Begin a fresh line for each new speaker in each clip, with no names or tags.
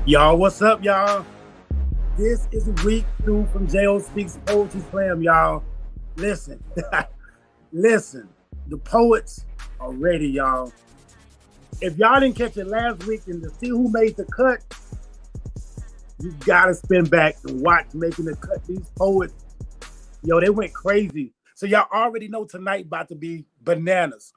Y'all, what's up, y'all? This is week 2 from J.O. Speaks Poetry Slam, y'all. Listen, listen, the poets are ready, y'all. If y'all didn't catch it last week and to see who made the cut, you gotta spin back and watch making the cut. These poets, yo, they went crazy. So y'all already know tonight about to be bananas.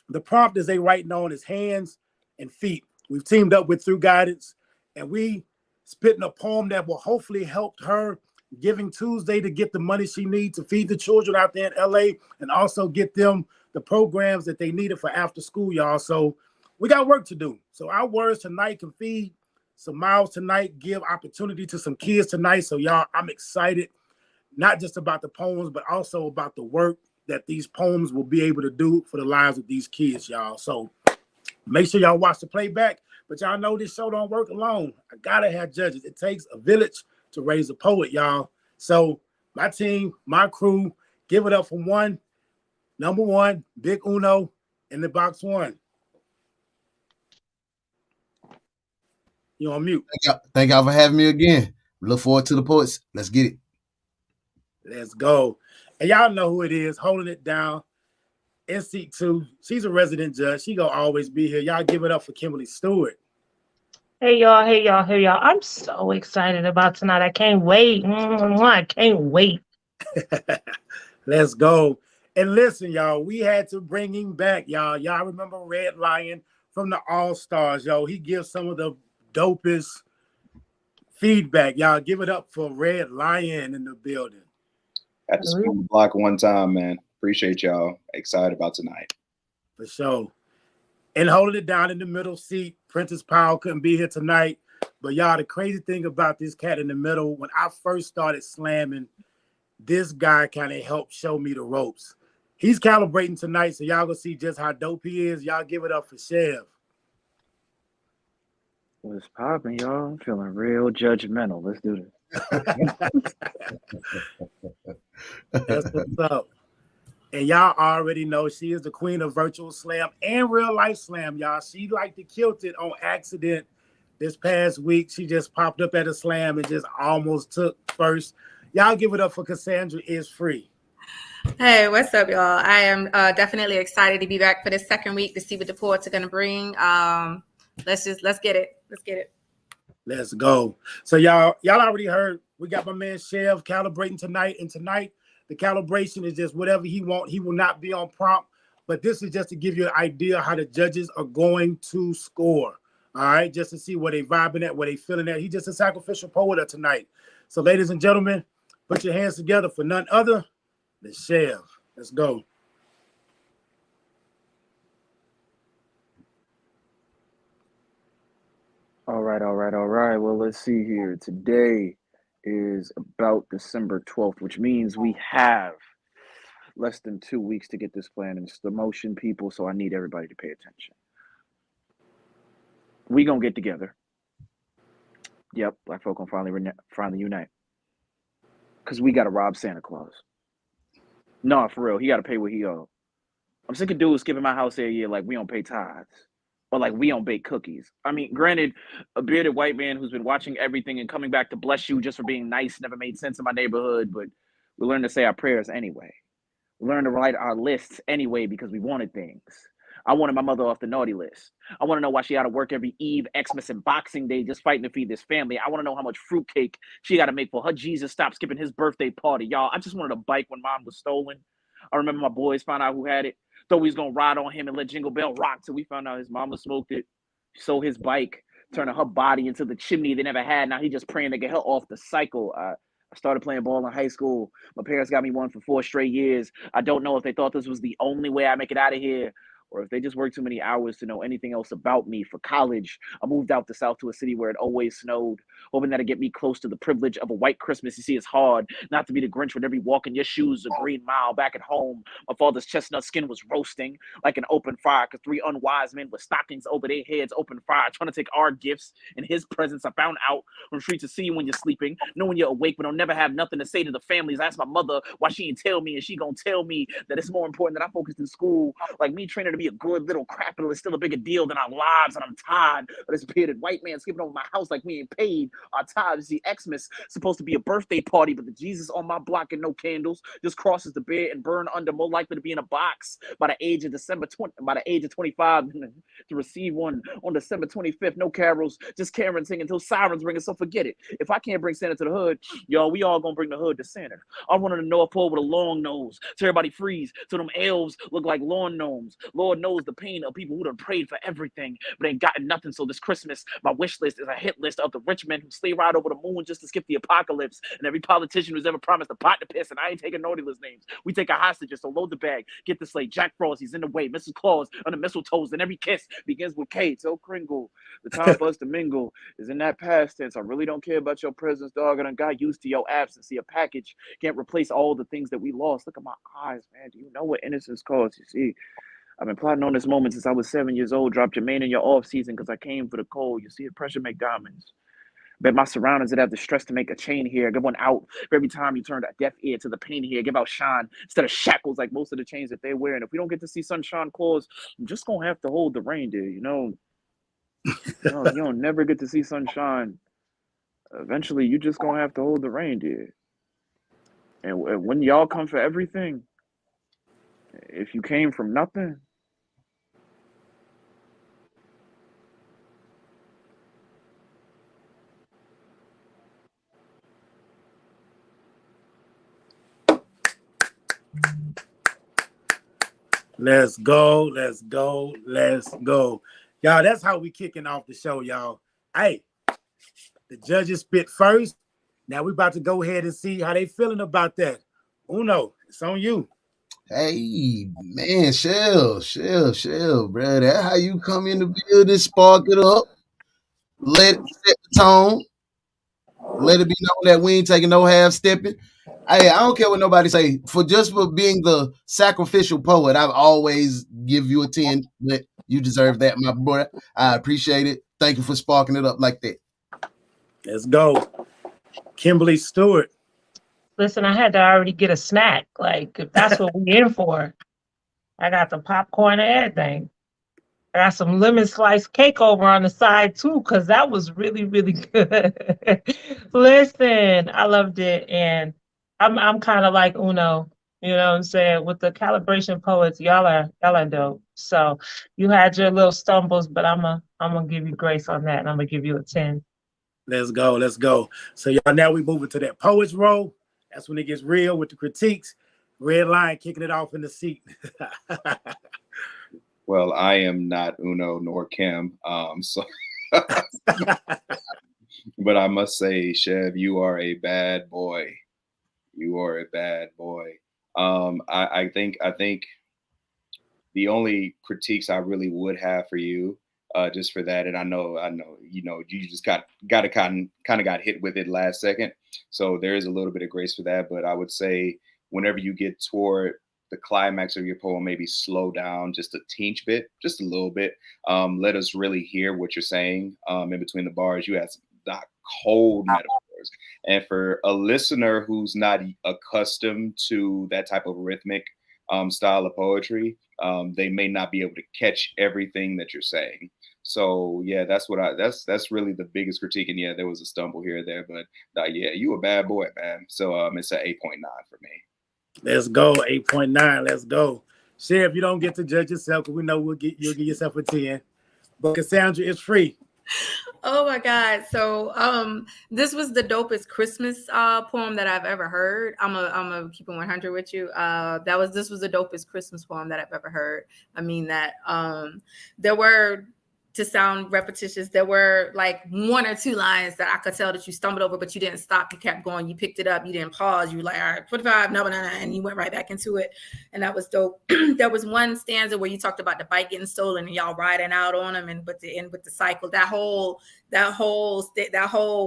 The prompt is they writing on his hands and feet. We've teamed up with Thru Guidance, and we spitting a poem that will hopefully help her Giving Tuesday to get the money she needs to feed the children out there in LA and also get them the programs that they needed for after school, y'all. So we got work to do. So our words tonight can feed some mouths tonight, give opportunity to some kids tonight. So y'all, I'm excited, not just about the poems, but also about the work that these poems will be able to do for the lives of these kids, y'all. So make sure y'all watch the playback. But y'all know this show don't work alone. I gotta have judges. It takes a village to raise a poet, y'all. So my team, my crew, give it up for number one, Big Uno in the box one. You on mute.
Thank y'all for having me again. Look forward to the poets. Let's get it.
Let's go. And y'all know who it is, holding it down in seat 2. She's a resident judge. She gonna always be here. Y'all give it up for Kimberly Stewart.
Hey y'all, hey y'all, hey y'all. I'm so excited about tonight. I can't wait. I can't wait.
Let's go. And listen, y'all, we had to bring him back, y'all. Y'all remember Red Lion from the All-Stars, yo. He gives some of the dopest feedback. Y'all give it up for Red Lion in the building.
Had to spin the block one time, man. Appreciate y'all. Excited about tonight.
For sure. And holding it down in the middle seat, Princess Powell couldn't be here tonight. But y'all, the crazy thing about this cat in the middle, when I first started slamming, this guy kind of helped show me the ropes. He's calibrating tonight, so y'all gonna see just how dope he is. Y'all give it up for Chev.
What's popping, y'all? I'm feeling real judgmental. Let's do
this. That's what's up. And y'all already know she is the queen of virtual slam and real life slam, y'all. She like to kill it on accident this past week. She just popped up at a slam and just almost took first. Y'all give it up for Cassandra is free.
Hey, what's up, y'all? I am definitely excited to be back for this second week to see what the poets are going to bring. Let's get it. Let's get it.
Let's go. So y'all already heard we got my man Chev calibrating tonight. And tonight, the calibration is just whatever he wants. He will not be on prompt. But this is just to give you an idea how the judges are going to score. All right, just to see where they vibing at, where they feeling at. He's just a sacrificial poet of tonight. So ladies and gentlemen, put your hands together for none other than Chev. Let's go.
All right. Well, let's see here. Today is about December 12th, which means we have less than 2 weeks to get this plan into motion, people, so I need everybody to pay attention. We gonna get together. Yep, black folk gonna finally unite. Because we gotta rob Santa Claus. No, for real, he gotta pay what he owed. I'm sick of dudes skipping my house every year like we don't pay tithes. Or like we don't bake cookies. I mean, granted, a bearded white man who's been watching everything and coming back to bless you just for being nice never made sense in my neighborhood, but we learned to say our prayers anyway. We learned to write our lists anyway because we wanted things. I wanted my mother off the naughty list. I want to know why she had to work every Eve, Xmas, and Boxing Day just fighting to feed this family. I want to know how much fruitcake she got to make for her Jesus stop skipping his birthday party. Y'all, I just wanted a bike when mine was stolen. I remember my boys found out who had it. Thought we was going to ride on him and let Jingle Bell rock till we found out his mama smoked it. Sold his bike, turning her body into the chimney they never had. Now he just praying to get her off the cycle. I started playing ball in high school. My parents got me one for 4 straight years. I don't know if they thought this was the only way I make it out of here or if they just worked too many hours to know anything else about me. For college, I moved out the South to a city where it always snowed, hoping that'd get me close to the privilege of a white Christmas. You see, it's hard not to be the Grinch with every walk in your shoes a green mile. Back at home, my father's chestnut skin was roasting like an open fire because 3 unwise men with stockings over their heads opened fire, trying to take our gifts and his presents. I found out from streets to see you when you're sleeping, knowing you're awake but don't never have nothing to say to the families. I asked my mother why she didn't tell me, and she gonna tell me that it's more important that I focus in school, like me training to to be a good little capital is still a bigger deal than our lives, and I'm tired of this bearded white man skipping over my house like we ain't paid our tithes. The Xmas supposed to be a birthday party, but the Jesus on my block and no candles just crosses the bed and burn under, more likely to be in a box by the age of 25 to receive one on December 25th. No carols, just Karen singing until sirens ringing. So forget it. If I can't bring Santa to the hood, y'all, we all gonna bring the hood to Santa. I wanted the North Pole with a long nose, so everybody freeze, so them elves look like lawn gnomes. Lord knows the pain of people who done prayed for everything, but ain't gotten nothing. So this Christmas, my wish list is a hit list of the rich men who sleigh ride over the moon just to skip the apocalypse, and every politician who's ever promised a pot to piss. And I ain't taking naughty list names. We take our hostages, so load the bag, get the sleigh. Jack Frosty's in the way, Mrs. Claus on the mistletoes, and every kiss begins with K. So Kringle, the time for us to mingle is in that past tense. I really don't care about your presence, dog. And I got used to your absence. See, a package can't replace all the things that we lost. Look at my eyes, man. Do you know what innocence costs? You see, I've been plotting on this moment since I was 7 years old. Dropped your man in your off season because I came for the cold. You see, the pressure make diamonds. Bet my surroundings that have the stress to make a chain here. Give one out for every time you turn a deaf ear to the pain here. Give out shine instead of shackles like most of the chains that they're wearing. If we don't get to see Sunshine Claus, I'm just going to have to hold the reindeer, you know. You don't never get to see sunshine. Eventually, you just going to have to hold the reindeer. And when y'all come for everything, if you came from nothing,
Let's go, let's go, let's go. Y'all, that's how we kicking off the show, y'all. Hey, the judges spit first. Now we about to go ahead and see how they feeling about that. Uno, it's on you.
Hey, man, chill, bro. That's how you come in the building, spark it up, let it set the tone, let it be known that we ain't taking no half stepping. Hey, I don't care what nobody say. For being the sacrificial poet, I've always give you a 10, but you deserve that, my boy. I appreciate it. Thank you for sparking it up like that.
Let's go. Kimberly Stewart.
Listen, I had to already get a snack. Like, if that's what we're in for, I got the popcorn and everything. I got some lemon slice cake over on the side too, because that was really, really good. Listen, I loved it. And I'm kind of like Uno, you know what I'm saying? With the calibration poets, y'all are dope. So you had your little stumbles, but I'm gonna give you grace on that, and I'm gonna give you a 10.
Let's go, let's go. So y'all, now we moving to that poets roll. That's when it gets real with the critiques. Red line kicking it off in the seat.
Well, I am not Uno nor Kim, so but I must say, Chev, you are a bad boy. You are a bad boy. I think the only critiques I really would have for you, just for that, and I know, you just got hit with it last second, so there is a little bit of grace for that. But I would say, whenever you get toward the climax of your poem, maybe slow down just a teeny bit, just a little bit. Let us really hear what you're saying in between the bars. You have some cold metaphors. And for a listener who's not accustomed to that type of rhythmic style of poetry, they may not be able to catch everything that you're saying. So yeah, that's really the biggest critique. And yeah, there was a stumble here or there, but yeah, you a bad boy, man. So it's an 8.9 for me.
Let's go, 8.9. Let's go. Chev, you don't get to judge yourself, because we know you'll get yourself a 10. But Cassandra is free.
Oh my God. So this was the dopest Christmas poem that I've ever heard. I'm a keep it 100 with you. This was the dopest Christmas poem that I've ever heard. I mean that there were, to sound repetitious, there were like one or two lines that I could tell that you stumbled over, but you didn't stop. You kept going. You picked it up. You didn't pause. You were like, all right, 45, no, and you went right back into it. And that was dope. There was one stanza where you talked about the bike getting stolen and y'all riding out on them, and but the end with the cycle. That whole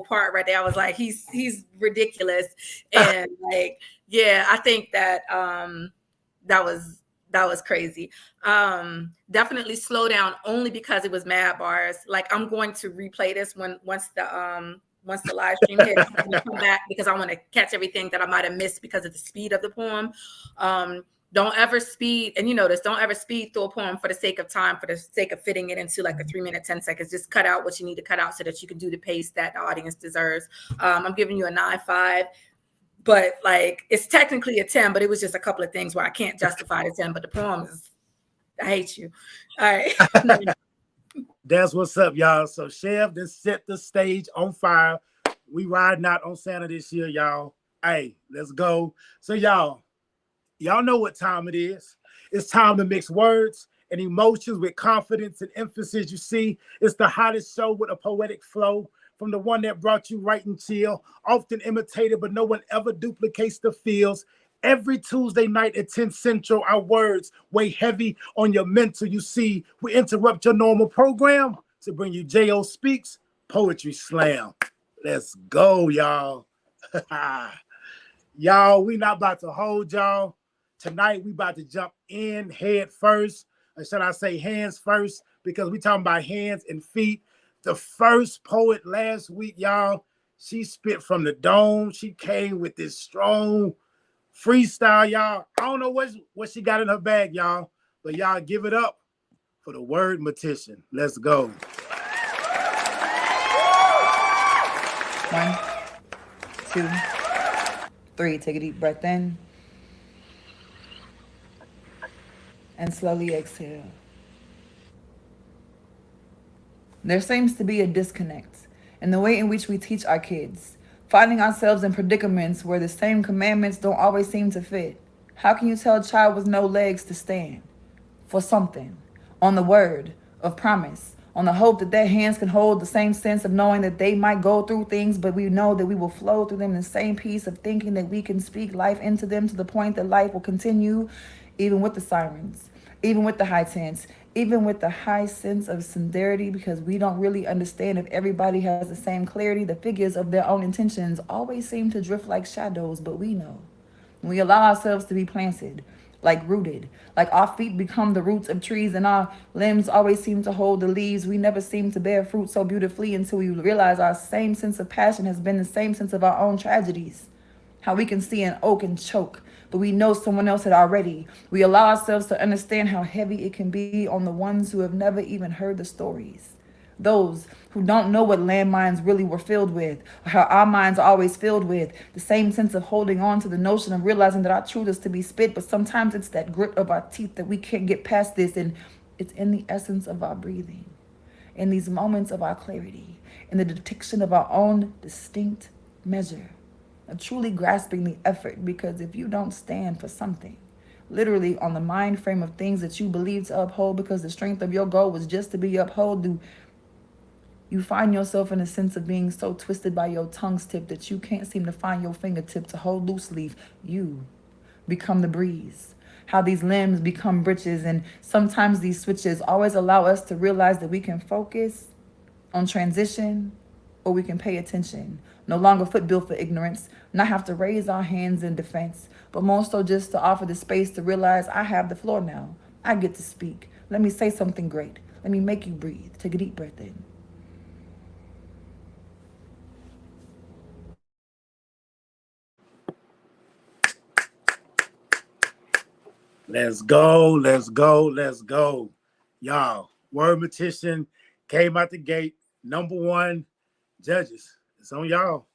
part right there, I was like, he's ridiculous. And like, yeah, I think that that was crazy. Definitely slow down, only because it was mad bars. Like, I'm going to replay this once the live stream hits. I'm gonna come back because I want to catch everything that I might have missed because of the speed of the poem. Don't ever speed, and you know this, don't ever speed through a poem for the sake of time, for the sake of fitting it into like a 3 minute, 10 seconds. Just cut out what you need to cut out so that you can do the pace that the audience deserves. I'm giving you a 9.5, but like it's technically a 10, but it was just a couple of things where I can't justify the 10, but the poem is, I hate you. All right.
That's what's up, y'all. So Chef just set the stage on fire. We riding out on Santa this year, y'all. Hey, let's go. So y'all know what time it is. It's time to mix words and emotions with confidence and emphasis. You see, it's the hottest show with a poetic flow, from the one that brought you right and chill, often imitated, but no one ever duplicates the feels. Every Tuesday night at 10 Central, our words weigh heavy on your mental. You see, we interrupt your normal program to bring you J.O. Speaks Poetry Slam. Let's go, y'all. Y'all, we not about to hold y'all. Tonight, we about to jump in head first, or should I say hands first, because we talking about hands and feet. The first poet last week, y'all, she spit from the dome. She came with this strong freestyle, y'all. I don't know what she got in her bag, y'all, but y'all give it up for the word mortician. Let's go.
1, 2, 3. Take a deep breath in and slowly exhale. There seems to be a disconnect in the way in which we teach our kids, finding ourselves in predicaments where the same commandments don't always seem to fit. How can you tell a child with no legs to stand for something on the word of promise, on the hope that their hands can hold the same sense of knowing that they might go through things, but we know that we will flow through them in the same piece of thinking that we can speak life into them to the point that life will continue, even with the sirens, even with the high tense, even with the high sense of sincerity, because we don't really understand if everybody has the same clarity. The figures of their own intentions always seem to drift like shadows, but we know. When we allow ourselves to be planted, like rooted, like our feet become the roots of trees and our limbs always seem to hold the leaves, we never seem to bear fruit so beautifully until we realize our same sense of passion has been the same sense of our own tragedies. How we can see an oak and choke, but we know someone else had already. We allow ourselves to understand how heavy it can be on the ones who have never even heard the stories. Those who don't know what landmines really were filled with, or how our minds are always filled with. The same sense of holding on to the notion of realizing that our truth is to be spit, but sometimes it's that grit of our teeth that we can't get past this, and it's in the essence of our breathing, in these moments of our clarity, in the detection of our own distinct measure. Truly grasping the effort, because if you don't stand for something, literally on the mind frame of things that you believe to uphold, because the strength of your goal was just to be upheld, do you find yourself in a sense of being so twisted by your tongue's tip that you can't seem to find your fingertip to hold loosely. You become the breeze. How these limbs become britches, and sometimes these switches always allow us to realize that we can focus on transition, or we can pay attention. No longer foot built for ignorance, not have to raise our hands in defense, but more so just to offer the space to realize I have the floor now. I get to speak. Let me say something great. Let me make you breathe. Take a deep breath in.
Let's go, let's go, let's go. Y'all, word mortician came out the gate. Number one, judges. It's on y'all.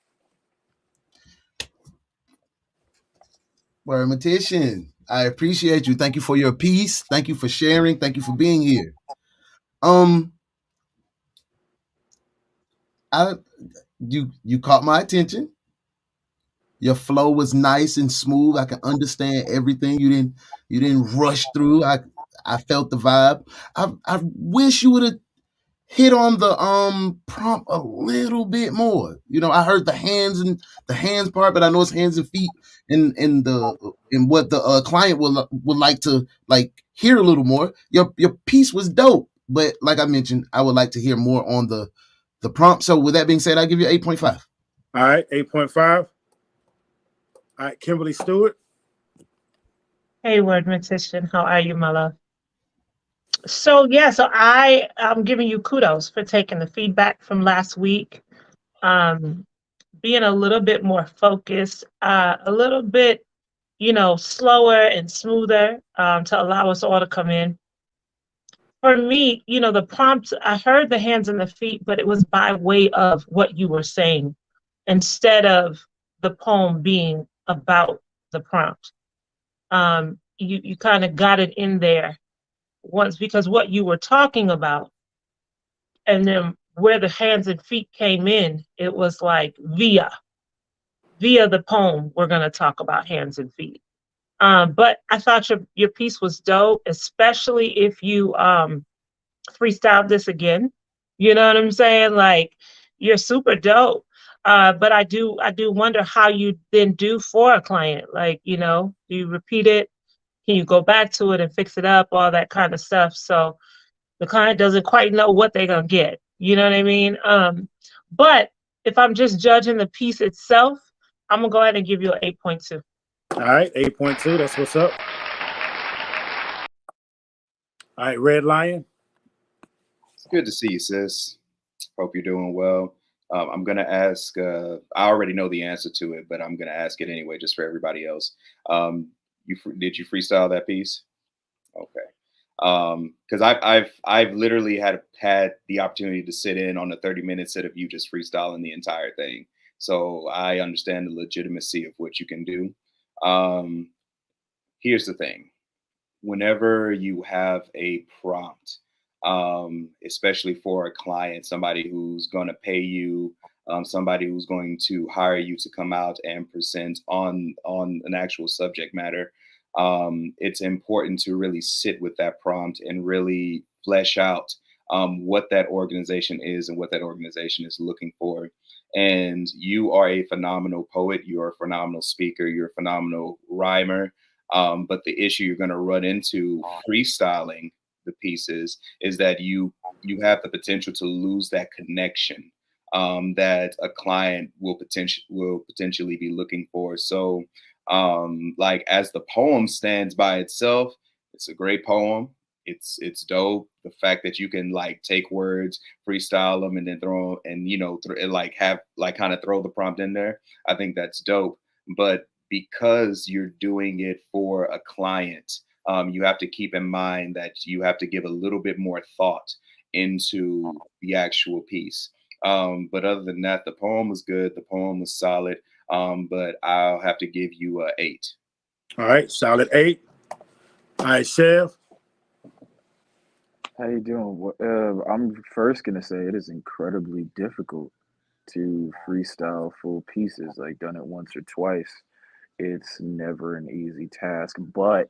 Word mortician, I appreciate you. Thank you for your piece. Thank you for sharing. Thank you for being here. You caught my attention. Your flow was nice and smooth. I can understand everything. You didn't rush through. I felt the vibe. I wish you would have hit on the prompt a little bit more. You know, I heard the hands part, but I know it's hands and feet in what the client would like to like hear a little more. Your piece was dope, but like I mentioned, I would like to hear more on the prompt. So with that being said, I give you 8.5.
All right, 8.5. All right, Kimberly Stewart.
Hey, word mortician, how are you, my love? So yeah, so I'm giving you kudos for taking the feedback from last week, being a little bit more focused, a little bit slower and smoother to allow us all to come in. For me, the prompt, I heard the hands and the feet, but it was by way of what you were saying instead of the poem being about the prompt. You kind of got it in there once, because what you were talking about and then where the hands and feet came in, it was like via the poem, we're going to talk about hands and feet. But I thought your piece was dope, especially if you freestyled this again. You know what I'm saying? Like, you're super dope. But I do wonder how you then do for a client. Like, do you repeat it? Can you go back to it and fix it up? All that kind of stuff. So the client doesn't quite know what they're gonna get. You know what I mean? But if I'm just judging the piece itself, I'm gonna go ahead and give you an 8.2.
All right, 8.2. That's what's up. All right, Red Lion.
It's good to see you, sis. Hope you're doing well. I'm going to ask, I already know the answer to it, but I'm going to ask it anyway, just for everybody else. Did you freestyle that piece? Okay. Because I've literally had the opportunity to sit in on a 30-minute set of you just freestyling the entire thing. So I understand the legitimacy of what you can do. Here's the thing. Whenever you have a prompt, especially for a client, somebody who's going to pay you, somebody who's going to hire you to come out and present on an actual subject matter, it's important to really sit with that prompt and really flesh out what that organization is and what that organization is looking for. And you are a phenomenal poet. You're a phenomenal speaker. You're a phenomenal rhymer. But the issue you're going to run into freestyling the pieces is that you have the potential to lose that connection that a client will potentially be looking for. So like, as the poem stands by itself, it's a great poem. It's dope. The fact that you can like take words, freestyle them, and then throw and kind of throw the prompt in there, I think that's dope. But because you're doing it for a client, you have to keep in mind that you have to give a little bit more thought into the actual piece. But other than that, the poem was good. The poem was solid. But I'll have to give you an 8.
All right, solid 8. All right, Chev.
How you doing? I'm first gonna say it is incredibly difficult to freestyle full pieces. Like, done it once or twice. It's never an easy task, but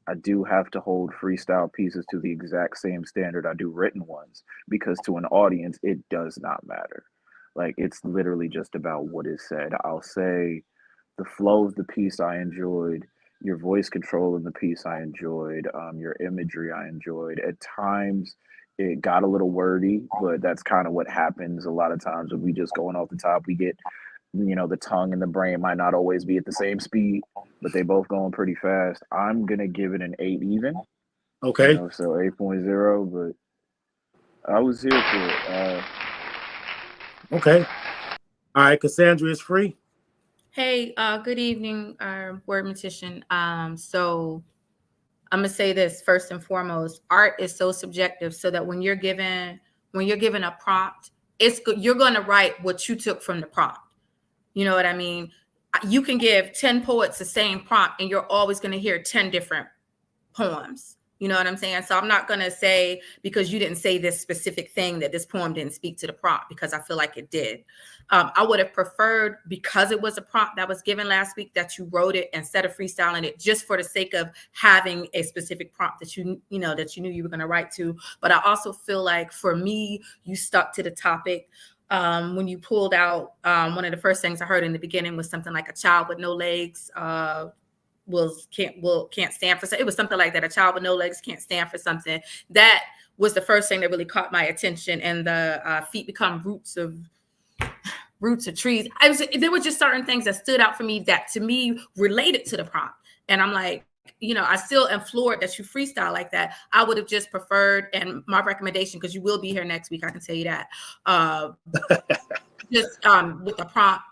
I do have to hold freestyle pieces to the exact same standard I do written ones, because to an audience, it does not matter. Like, it's literally just about what is said. I'll say the flow of the piece I enjoyed, your voice control in the piece I enjoyed, your imagery I enjoyed. At times, it got a little wordy, but that's kind of what happens a lot of times when we just going off the top. We get, the tongue and the brain might not always be at the same speed, but they both going pretty fast. I'm going to give it an 8 even.
Okay.
So 8.0, but I was here for it.
Okay. All right, Cassandra is free.
Hey, good evening, Wordmatician. So I'm gonna say this first and foremost: art is so subjective, so that when you're given a prompt, you're gonna write what you took from the prompt. You know what I mean? You can give 10 poets the same prompt, and you're always gonna hear 10 different poems. You know what I'm saying? So I'm not going to say, because you didn't say this specific thing, that this poem didn't speak to the prompt, because I feel like it did. I would have preferred, because it was a prompt that was given last week, that you wrote it instead of freestyling it, just for the sake of having a specific prompt that you knew you were going to write to. But I also feel like, for me, you stuck to the topic. When you pulled out, one of the first things I heard in the beginning was something like a child with no legs, can't stand for something. It was something like that. A child with no legs can't stand for something. That was the first thing that really caught my attention. And the feet become roots of trees. There were just certain things that stood out for me that, to me, related to the prompt. And I'm like, I still am floored that you freestyle like that. I would have just preferred, and my recommendation, because you will be here next week, I can tell you that, just with the prompt,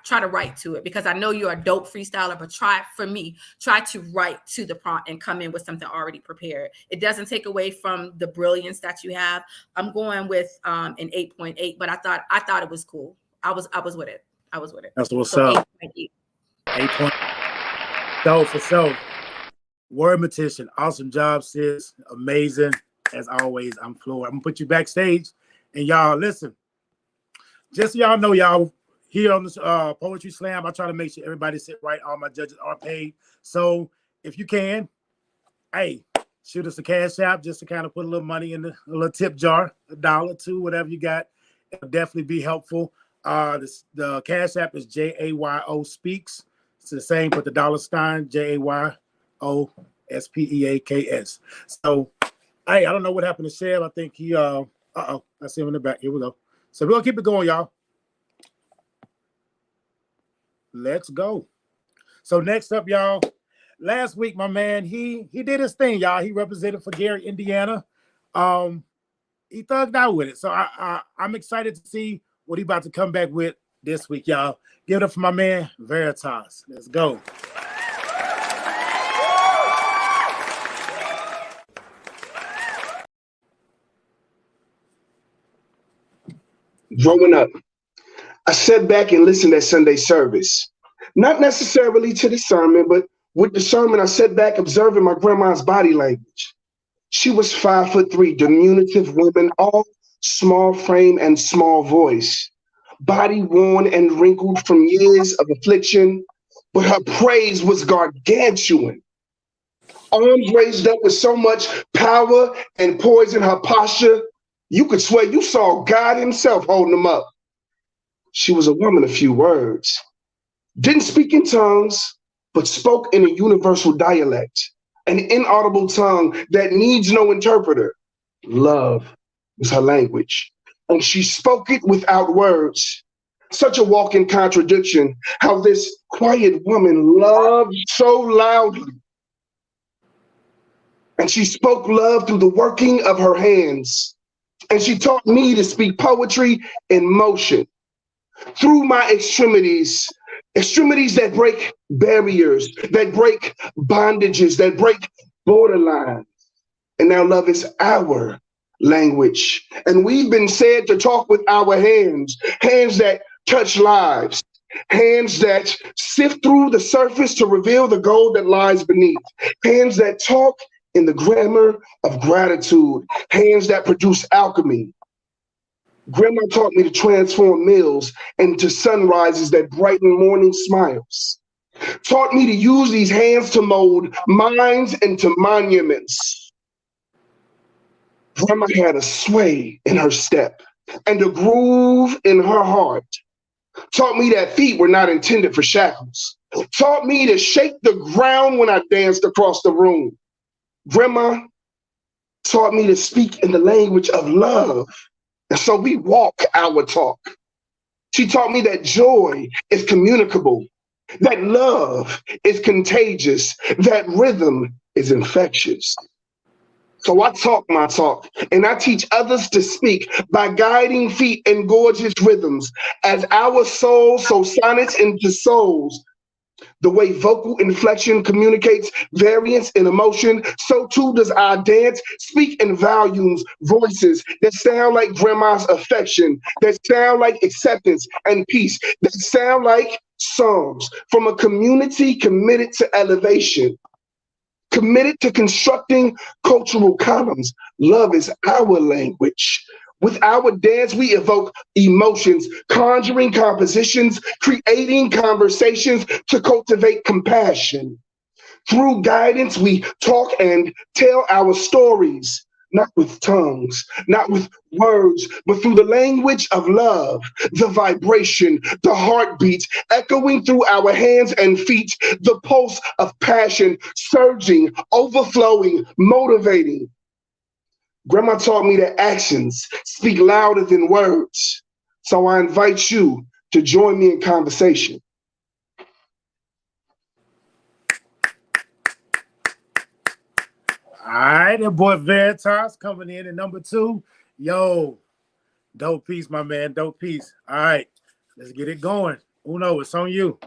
try to write to it, because I know you're a dope freestyler, but try to write to the prompt and come in with something already prepared. It doesn't take away from the brilliance that you have. I'm going with an 8.8, but I thought it was cool. I was with it.
That's what's up.
8.8.
8. So for sure. Wordmatician, awesome job, sis. Amazing. As always, I'm floored. I'm gonna put you backstage. And y'all, listen, just so y'all know, y'all, here on this Poetry Slam, I try to make sure everybody sit right. All my judges are paid. So if you can, hey, shoot us a cash app just to kind of put a little money in a little tip jar, $1, $2, whatever you got. It'll definitely be helpful. The cash app is JAYO Speaks. It's the same, but the $, JAYOSPEAKS. So, hey, I don't know what happened to Shell. I think he, I see him in the back. Here we go. So we're gonna keep it going, y'all. Let's go. So next up, y'all. Last week, my man, he did his thing, y'all. He represented for Gary, Indiana. He thugged out with it. So I'm excited to see what he about to come back with this week, y'all. Give it up for my man, Veritas. Let's go.
Growing up, I sat back and listened at Sunday service. Not necessarily to the sermon, but with the sermon, I sat back observing my grandma's body language. She was 5'3", diminutive woman, all small frame and small voice. Body worn and wrinkled from years of affliction, but her praise was gargantuan. Arms raised up with so much power and poise in her posture, you could swear you saw God himself holding them up. She was a woman of few words. Didn't speak in tongues, but spoke in a universal dialect, an inaudible tongue that needs no interpreter. Love was her language, and she spoke it without words. Such a walking contradiction, how this quiet woman loved so loudly. And she spoke love through the working of her hands. And she taught me to speak poetry in motion. Through my extremities that break barriers, that break bondages, that break borderlines. And now love is our language. And we've been said to talk with our hands, hands that touch lives, hands that sift through the surface to reveal the gold that lies beneath, hands that talk in the grammar of gratitude, hands that produce alchemy. Grandma taught me to transform meals into sunrises that brighten morning smiles. Taught me to use these hands to mold minds into monuments. Grandma had a sway in her step and a groove in her heart. Taught me that feet were not intended for shackles. Taught me to shake the ground when I danced across the room. Grandma taught me to speak in the language of love. And so we walk our talk. She taught me that joy is communicable, that love is contagious, that rhythm is infectious. So I talk my talk, and I teach others to speak by guiding feet in gorgeous rhythms. As our soul so sonnets into souls, the way vocal inflection communicates variance in emotion, so too does our dance speak in volumes, voices that sound like grandma's affection, that sound like acceptance and peace, that sound like songs from a community committed to elevation, committed to constructing cultural columns. Love is our language. With our dance, we evoke emotions, conjuring compositions, creating conversations to cultivate compassion. Through guidance, we talk and tell our stories, not with tongues, not with words, but through the language of love, the vibration, the heartbeat, echoing through our hands and feet, the pulse of passion, surging, overflowing, motivating. Grandma taught me that actions speak louder than words. So I invite you to join me in conversation.
All right, that boy Veritas coming in at number 2. Yo, dope piece, my man, dope piece. All right, let's get it going. Uno, it's on you.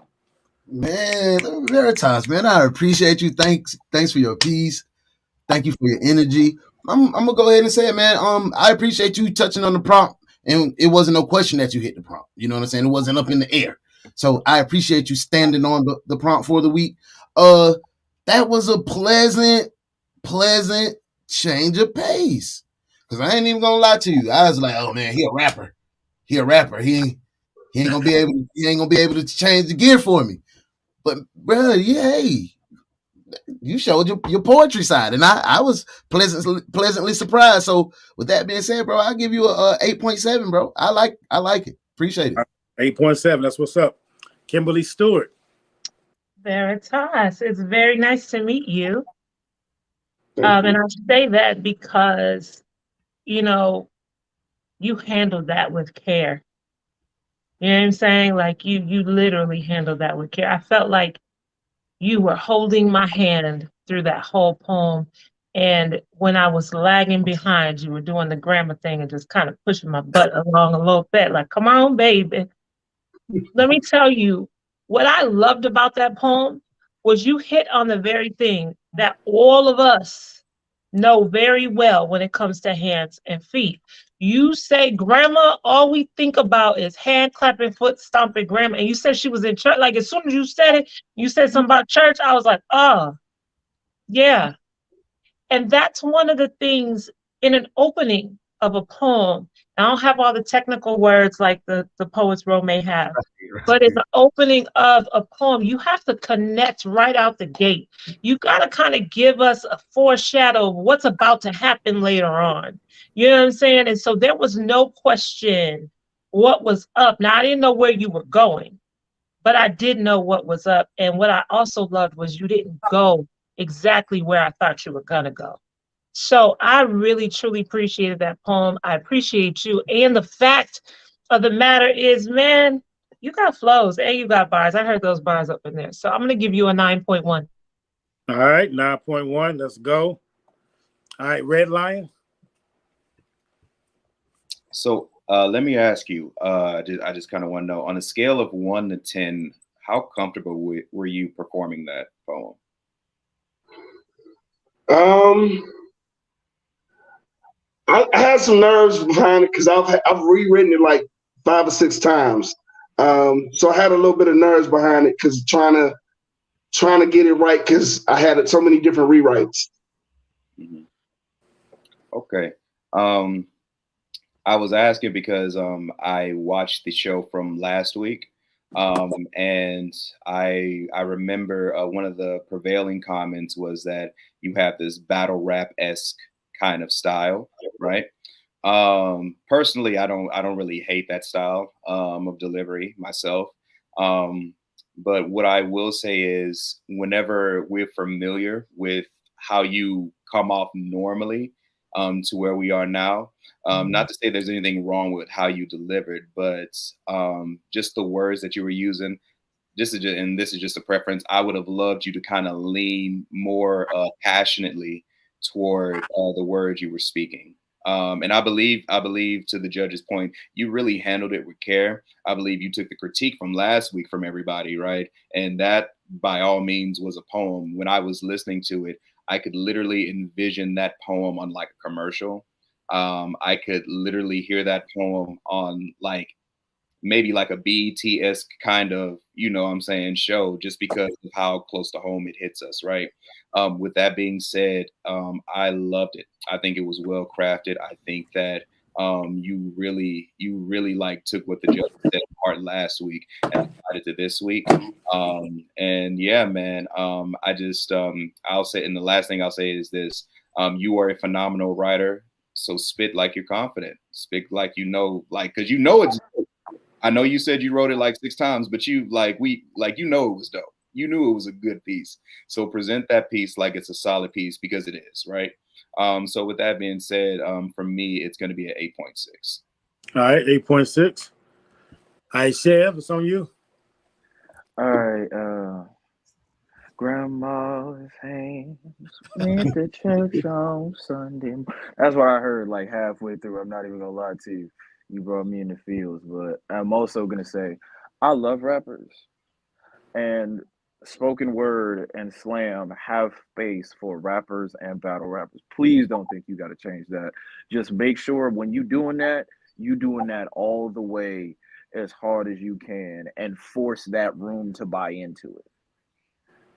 Man, Veritas, man, I appreciate you. Thanks for your peace. Thank you for your energy. I'm gonna go ahead and say it, man. I appreciate you touching on the prompt, and it wasn't no question that you hit the prompt. You know what I'm saying? It wasn't up in the air. So I appreciate you standing on the prompt for the week. That was a pleasant change of pace. Cause I ain't even gonna lie to you. I was like, oh man, he a rapper. He ain't gonna be able to change the gear for me. But bro, yeah, hey, you showed your poetry side, and I was pleasantly surprised. So with that being said, bro, I'll give you a 8.7, bro. I like it. Appreciate it.
8.7. That's what's up. Kimberly Stewart.
Veritas, it's very nice to meet you. And I say that because, you know, you handled that with care. You know what I'm saying? Like you literally handled that with care. I felt like you were holding my hand through that whole poem. And when I was lagging behind, you were doing the grammar thing and just kind of pushing my butt along a little bit, like, come on, baby. Let me tell you, what I loved about that poem was you hit on the very thing that all of us know very well when it comes to hands and feet. You say grandma, all we think about is hand clapping, foot stomping grandma. And you said she was in church. Like as soon as you said it, you said something about church. I was like, oh, yeah. And that's one of the things in an opening of a poem. I don't have all the technical words like the poet's row may have, but in the opening of a poem, you have to connect right out the gate. You got to kind of give us a foreshadow of what's about to happen later on. You know what I'm saying? And so there was no question what was up. Now, I didn't know where you were going, but I did know what was up. And what I also loved was you didn't go exactly where I thought you were going to go. So I really, truly appreciated that poem. I appreciate you. And the fact of the matter is, man, you got flows and you got bars. I heard those bars up in there. So I'm going to give you a 9.1.
All right, 9.1. Let's go. All right, Red Lion.
So let me ask you, I just kind of want to know, on a scale of 1 to 10, how comfortable were you performing that poem?
I had some nerves behind it because I've rewritten it like 5 or 6 times. So I had a little bit of nerves behind it because trying to get it right because I had so many different rewrites.
Mm-hmm. Okay. I was asking because I watched the show from last week, and I remember one of the prevailing comments was that you have this battle rap-esque kind of style, right? Personally, I don't really hate that style of delivery myself. But what I will say is whenever we're familiar with how you come off normally to where we are now, not to say there's anything wrong with how you delivered, but just the words that you were using, and this is just a preference, I would have loved you to kind of lean more passionately toward the words you were speaking. And I believe to the judge's point, you really handled it with care. I believe you took the critique from last week from everybody, right? And that by all means was a poem. When I was listening to it, I could literally envision that poem on like a commercial. I could literally hear that poem on like maybe like a BET-esque kind of, you know what I'm saying, show, just because of how close to home it hits us, right? With that being said, I loved it. I think it was well crafted. I think that you really like took what the judge said apart last week and applied it to this week. And yeah, man, I'll say, and the last thing I'll say is this: you are a phenomenal writer. So spit like you're confident. Spit like you know, like, because you know it's. I know you said you wrote it like 6 times, but you you know it was dope. You knew it was a good piece. So present that piece like it's a solid piece, because it is, right? So with that being said, for me, it's going to be an 8.6.
All right, 8.6. All right, Chev, it's on you.
All right, Grandma's hands went to church on Sunday. That's what I heard like halfway through. I'm not even gonna lie to you. You brought me in the fields, but I'm also gonna say I love rappers, and spoken word and slam have space for rappers and battle rappers. Please don't think you got to change that. Just make sure when you doing that all the way as hard as you can and force that room to buy into it.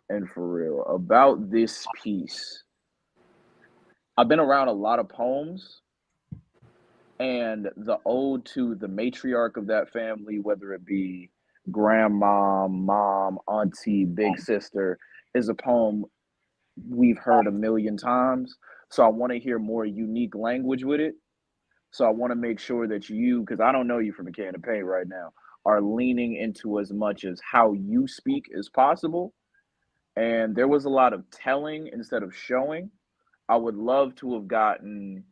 And for real, about this piece, I've been around a lot of poems, and the ode to the matriarch of that family, whether it be grandma, mom, auntie, big sister, is a poem we've heard a million times. So I want to hear more unique language with it. So I want to make sure that you, because I don't know you from a can of paint right now, are leaning into as much as how you speak as possible. And there was a lot of telling instead of showing. I would love to have gotten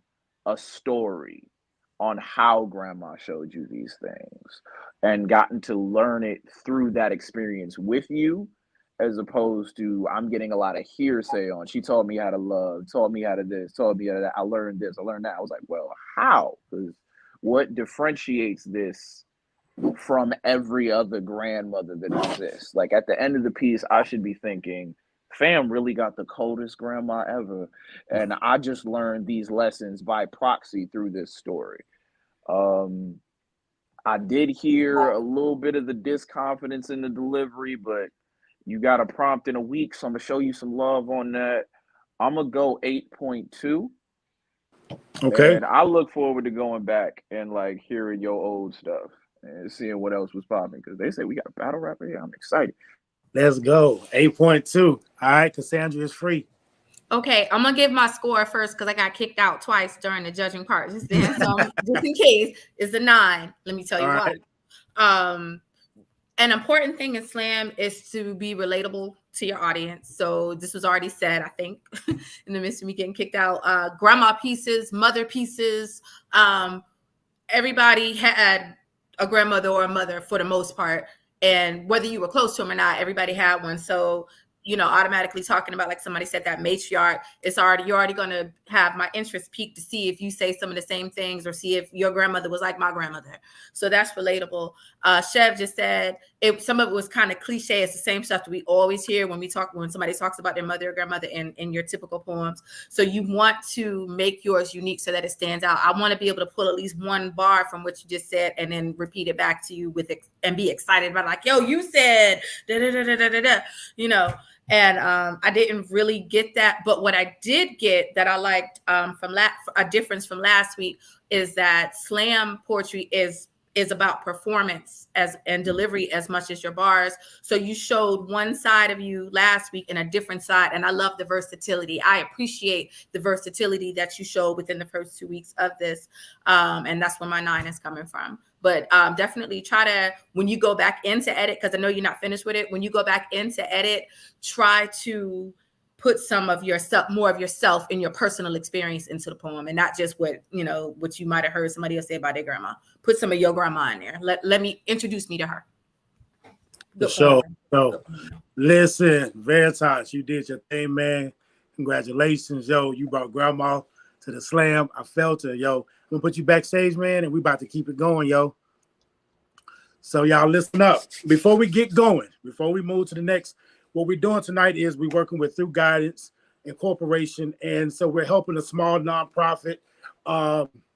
a story on how grandma showed you these things and gotten to learn it through that experience with you, as opposed to I'm getting a lot of hearsay on she told me how to love, told me how to this, told me how to that. I learned this, I learned that. I was like, well, how? Because what differentiates this from every other grandmother that exists? Like at the end of the piece, I should be thinking, fam really got the coldest grandma ever. And I just learned these lessons by proxy through this story. I did hear a little bit of the disconfidence in the delivery, but you got a prompt in a week, so I'm gonna show you some love on that. I'm gonna go 8.2.
Okay.
And I look forward to going back and like hearing your old stuff and seeing what else was popping, because they say we got a battle rapper here. I'm excited.
Let's go. 8.2. All right, Cassandra is free.
Okay, I'm gonna give my score first because I got kicked out twice during the judging part just then. So just in case, it's a 9. Let me tell you why. An important thing in slam is to be relatable to your audience. So this was already said, I think, in the midst of me getting kicked out. Grandma pieces, mother pieces. Everybody had a grandmother or a mother for the most part. And whether you were close to them or not, everybody had one. So, you know, automatically talking about, like somebody said, that matriarch, you're already going to have my interest peaked to see if you say some of the same things or see if your grandmother was like my grandmother. So that's relatable. Chev just said some of it was kind of cliche. It's the same stuff that we always hear when somebody talks about their mother or grandmother in your typical poems. So you want to make yours unique so that it stands out. I want to be able to pull at least one bar from what you just said and then repeat it back to you with it and be excited about, like, yo, you said da da da da da da, you know. And I didn't really get that. But what I did get that I liked from a difference from last week is that slam poetry is about performance and delivery as much as your bars. So you showed one side of you last week and a different side. And I love the versatility. I appreciate the versatility that you showed within the first 2 weeks of this. And that's where my 9 is coming from. But definitely try to, when you go back into edit, because I know you're not finished with it, when you go back into edit, try to put some of yourself, more of yourself in your personal experience into the poem, and not just what you might have heard somebody else say about their grandma. Put some of your grandma in there. Let me introduce me to her.
For sure. So listen, Veritas, you did your thing, man. Congratulations, yo. You brought grandma to the slam. I felt it, yo. I'm gonna put you backstage, man, and we about to keep it going, yo. So y'all listen up. Before we get going, before we move to the next, what we're doing tonight is we're working with Thru Guidance Incorporation. And so we're helping a small nonprofit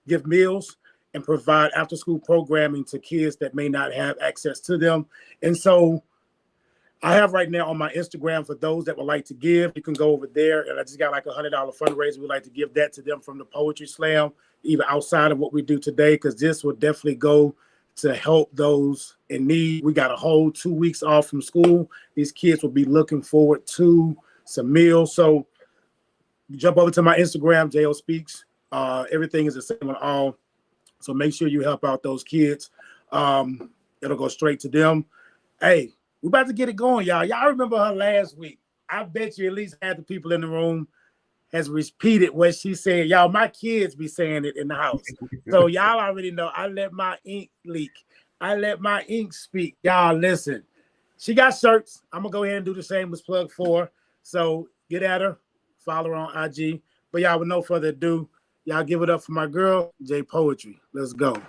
give meals and provide after-school programming to kids that may not have access to them. And so I have right now on my Instagram, for those that would like to give, you can go over there. And I just got like $100 fundraiser. We'd like to give that to them from the Poetry Slam, even outside of what we do today, because this will definitely go to help those in need. We got a whole 2 weeks off from school. These kids will be looking forward to some meals. So jump over to my Instagram, JO Speaks. Everything is the same on all. So make sure you help out those kids. It'll go straight to them. Hey, we're about to get it going, y'all. Y'all remember her last week. I bet you at least half the people in the room has repeated what she said. Y'all, my kids be saying it in the house. So y'all already know I let my ink leak. I let my ink speak. Y'all, listen. She got shirts. I'm going to go ahead and do the same as plug 4. So get at her. Follow her on IG. But y'all, with no further ado, y'all give it up for my girl, J Poetry. Let's go.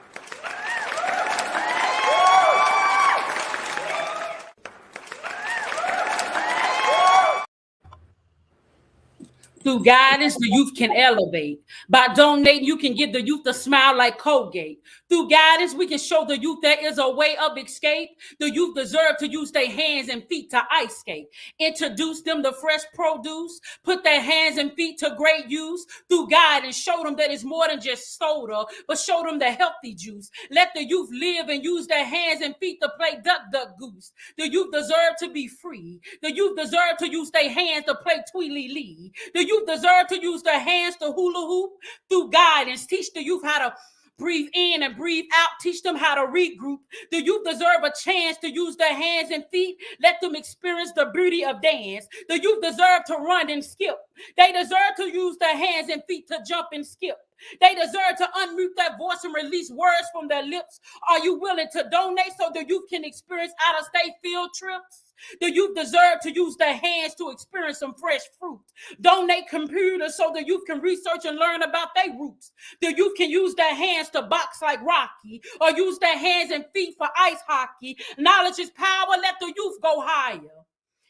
Through guidance, the youth can elevate. By donating, you can give the youth a smile like Colgate. Through guidance, we can show the youth there is a way of escape. The youth deserve to use their hands and feet to ice skate. Introduce them to fresh produce. Put their hands and feet to great use. Through guidance, show them that it's more than just soda, but show them the healthy juice. Let the youth live and use their hands and feet to play duck, duck, goose. The youth deserve to be free. The youth deserve to use their hands to play tweely lee. The youth deserve to use their hands to hula hoop. Through guidance, teach the youth how to breathe in and breathe out. Teach them how to regroup. The youth deserve a chance to use their hands and feet. Let them experience the beauty of dance. The youth deserve to run and skip. They deserve to use their hands and feet to jump and skip. They deserve to unmute their voice and release words from their lips. Are you willing to donate so the youth can experience out-of-state field trips? The youth deserve to use their hands to experience some fresh fruit. Donate computers so the youth can research and learn about their roots. The youth can use their hands to box like Rocky, or use their hands and feet for ice hockey. Knowledge is power. Let the youth go higher.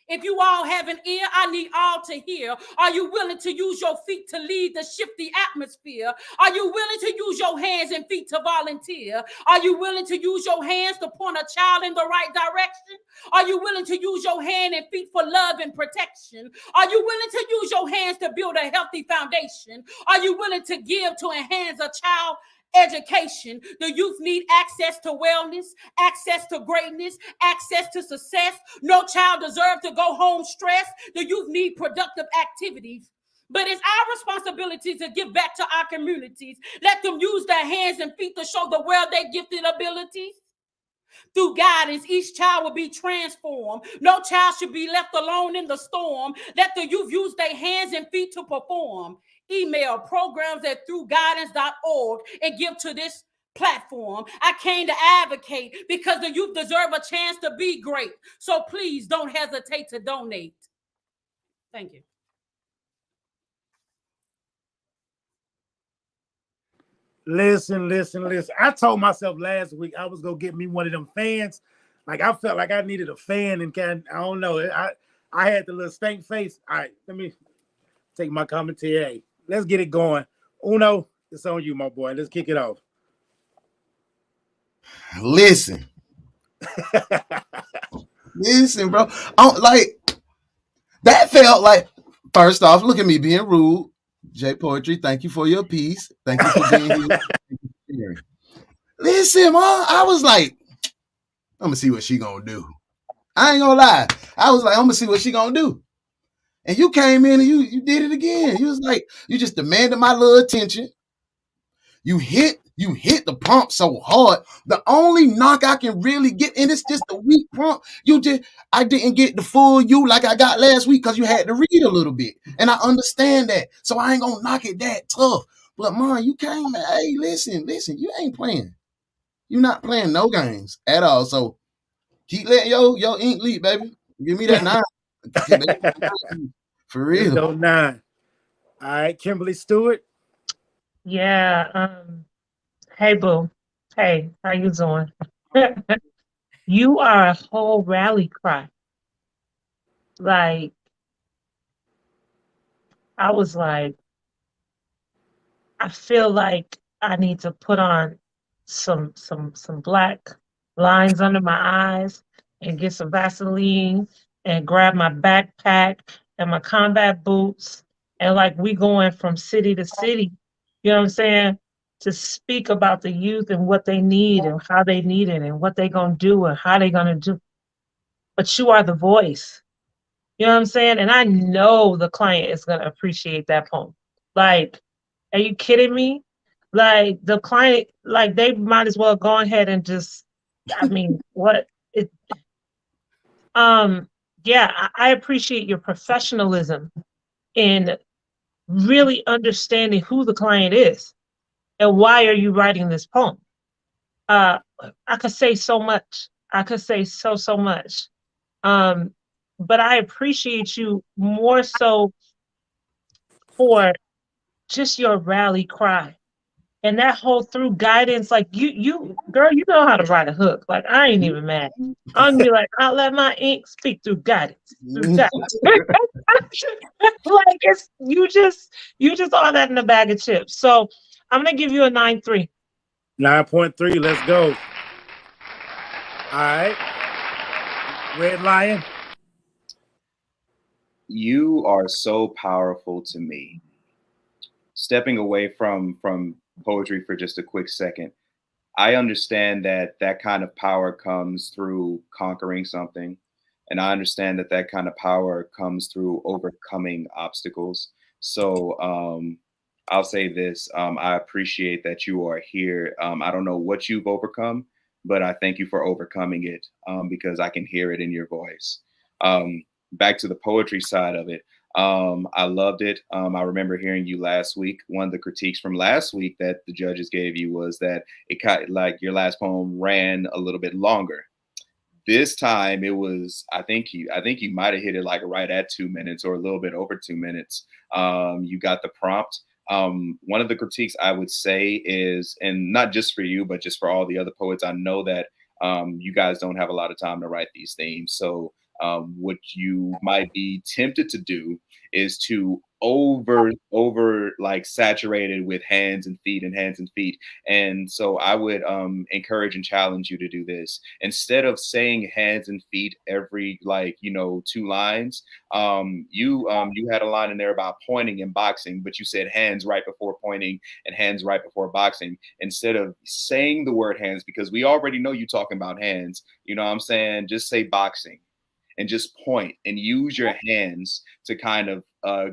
If you all have an ear, I need all to hear. Are you willing to use your feet to lead the shifty atmosphere? Are you willing to use your hands and feet to volunteer? Are you willing to use your hands to point a child in the right direction? Are you willing to use your hand and feet for love and protection? Are you willing to use your hands to build a healthy foundation? Are you willing to give to enhance a child education? The youth need access to wellness, access to greatness, access to success. No child deserves to go home stressed. The youth need productive activities. But it's our responsibility to give back to our communities. Let them use their hands and feet to show the world their gifted abilities. Through guidance, each child will be transformed. No child should be left alone in the storm. Let the youth use their hands and feet to perform. Email programs@thruguidance.org and give to this platform. I came to advocate because the youth deserve a chance to be great. So please don't hesitate to donate. Thank you.
Listen. I told myself last week I was gonna get me one of them fans. Like I felt like I needed a fan, and I don't know. I had the little stank face. All right, let me take my commentary. Hey, let's get it going. Uno, it's on you, my boy. Let's kick it off.
Listen, bro. Like that felt like. First off, look at me being rude. J Poetry, thank you for your piece. Thank you for being here. Listen, Mom, I was like, I'm gonna see what she gonna do. I ain't gonna lie. I was like, I'm gonna see what she gonna do. And you came in and you did it again. You was like, you just demanded my little attention. You hit the prompt so hard. The only knock I can really get, and it's just a weak prompt. I didn't get the full you like I got last week because you had to read a little bit. And I understand that. So I ain't gonna knock it that tough. But Mom, you came, hey, listen, you ain't playing. You're not playing no games at all. So keep letting your ink leak, baby. Give me that 9. For real.
Let's go 9. All right, Kimberly Stewart.
Yeah. Hey, boo. Hey, how you doing? You are a whole rally cry. Like, I was like, I feel like I need to put on some black lines under my eyes and get some Vaseline and grab my backpack and my combat boots, and like we going from city to city, you know what I'm saying, to speak about the youth and what they need and how they need it and what they gonna do and how they gonna do. But you are the voice. You know what I'm saying? And I know the client is gonna appreciate that poem. Like, are you kidding me? Like the client, like they might as well go ahead and just, I mean, what it yeah, I appreciate your professionalism in really understanding who the client is and why are you writing this poem. I could say so much. I could say so much. But I appreciate you more so for just your rally cry. And that whole Thru Guidance, like you girl, you know how to write a hook. Like I ain't even mad. I'm gonna be like, I'll let my ink speak through guidance. Through guidance. Like it's you just all that in a bag of chips. So I'm gonna give you a 9.3.
9.3. Let's go. All right. Red Lion.
You are so powerful to me. Stepping away from poetry for just a quick second, I understand that that kind of power comes through conquering something. And I understand that that kind of power comes through overcoming obstacles. So I'll say this. I appreciate that you are here. I don't know what you've overcome, but I thank you for overcoming it because I can hear it in your voice. Back to the poetry side of it. I loved it. I remember hearing you last week. One of the critiques from last week that the judges gave you was that it like your last poem ran a little bit longer. This time it was, I think you might have hit it like right at 2 minutes or a little bit over 2 minutes. You got the prompt. One of the critiques I would say is, and not just for you, but just for all the other poets, I know that you guys don't have a lot of time to write these themes. So what you might be tempted to do is to over like saturated with hands and feet and hands and feet. And so I would encourage and challenge you to do this. Instead of saying hands and feet every 2 lines, you had a line in there about pointing and boxing, but you said hands right before pointing and hands right before boxing. Instead of saying the word hands, because we already know you talking about hands, you know what I'm saying? Just say boxing. And just point and use your hands to kind of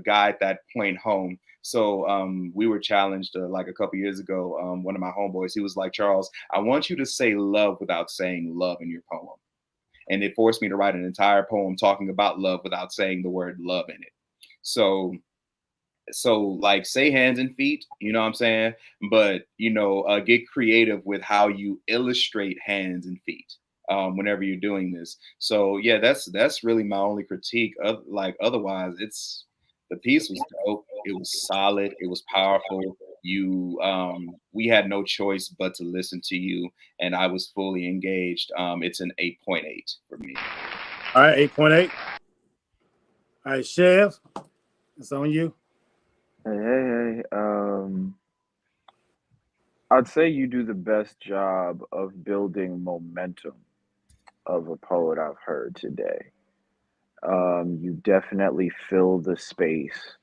guide that point home. So we were challenged like a couple years ago. One of my homeboys, he was like, Charles, I want you to say love without saying love in your poem. And it forced me to write an entire poem talking about love without saying the word love in it. So like say hands and feet, you know what I'm saying? But, get creative with how you illustrate hands and feet. Whenever you're doing this. So yeah, that's really my only critique of otherwise the piece was dope. It was solid. It was powerful. We had no choice but to listen to you and I was fully engaged. It's an 8.8 for me.
All right, 8.8. All right, Chef, it's on you.
Hey. I'd say you do the best job of building momentum of a poet I've heard today. You definitely fill the space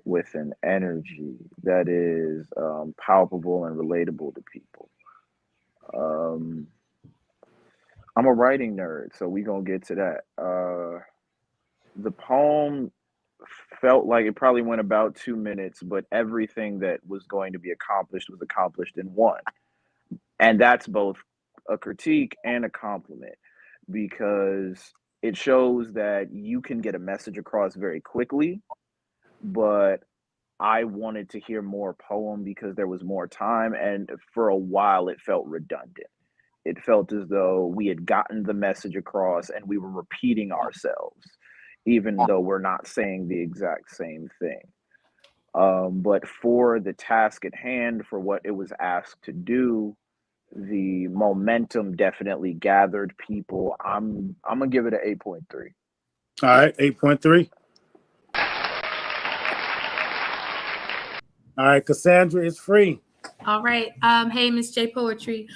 with an energy that is palpable and relatable to people. I'm a writing nerd, so we're going to get to that. The poem felt like it probably went about 2 minutes, but everything that was going to be accomplished was accomplished in one. And that's both a critique and a compliment, because it shows that you can get a message across very quickly, but I wanted to hear more poem because there was more time, and for a while it felt redundant. It felt as though we had gotten the message across and we were repeating ourselves, even though we're not saying the exact same thing. But for the task at hand, for what it was asked to do, the momentum definitely gathered people. I'm gonna give it an 8.3.
All right, 8.3. All right, Cassandra is free.
All right. Hey, Miss J Poetry.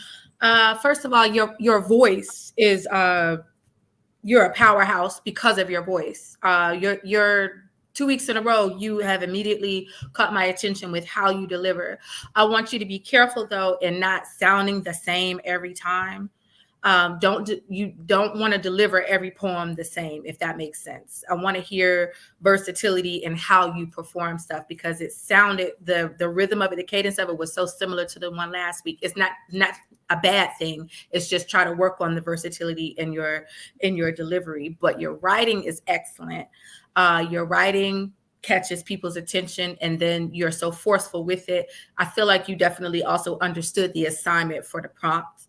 First of all, your voice is you're a powerhouse because of your voice. Your 2 weeks in a row, you have immediately caught my attention with how you deliver. I want you to be careful though in not sounding the same every time. You don't want to deliver every poem the same, if that makes sense. I want to hear versatility in how you perform stuff, because it sounded, the rhythm of it, the cadence of it was so similar to the one last week. It's not a bad thing. It's just try to work on the versatility in your delivery. But your writing is excellent. Your writing catches people's attention, and then you're so forceful with it. I feel like you definitely also understood the assignment for the prompt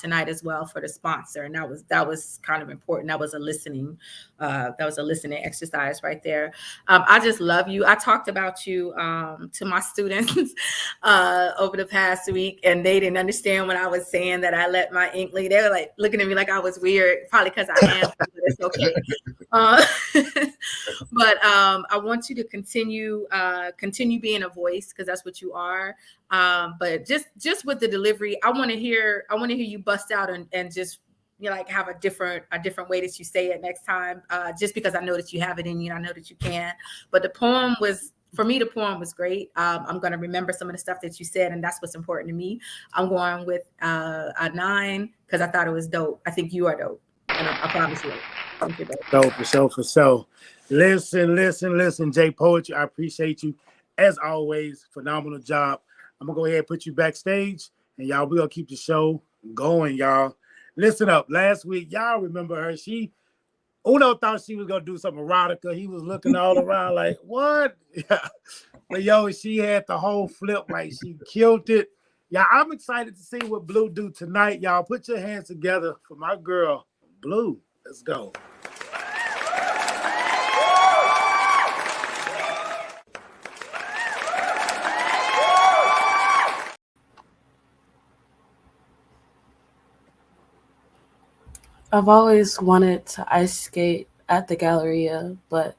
tonight as well, for the sponsor, and that was kind of important. That was a listening exercise right there. I just love you. I talked about you to my students over the past week, and they didn't understand when I was saying that I let my ink leak. They were like looking at me like I was weird, probably because I am, but it's okay. But I want you to continue being a voice, because that's what you are. But just with the delivery, I want to hear you bust out and just, you know, like have a different way that you say it next time. Just because I know that you have it in you, and I know that you can. But the poem was great. I'm going to remember some of the stuff that you said, and that's what's important to me. I'm going with a 9 because I thought it was dope. I think you are dope, and I promise you.
Dope, for sure. Listen, Jay Poetry, I appreciate you. As always, phenomenal job. I'm going to go ahead and put you backstage, and y'all, we're going to keep the show going, y'all. Listen up. Last week, y'all remember her. Uno thought she was going to do some erotica. He was looking all around like, what? Yeah. But, yo, she had the whole flip. Like, she killed it. Yeah, I'm excited to see what Blue do tonight, y'all. Put your hands together for my girl, Blue. Let's go.
I've always wanted to ice skate at the Galleria, but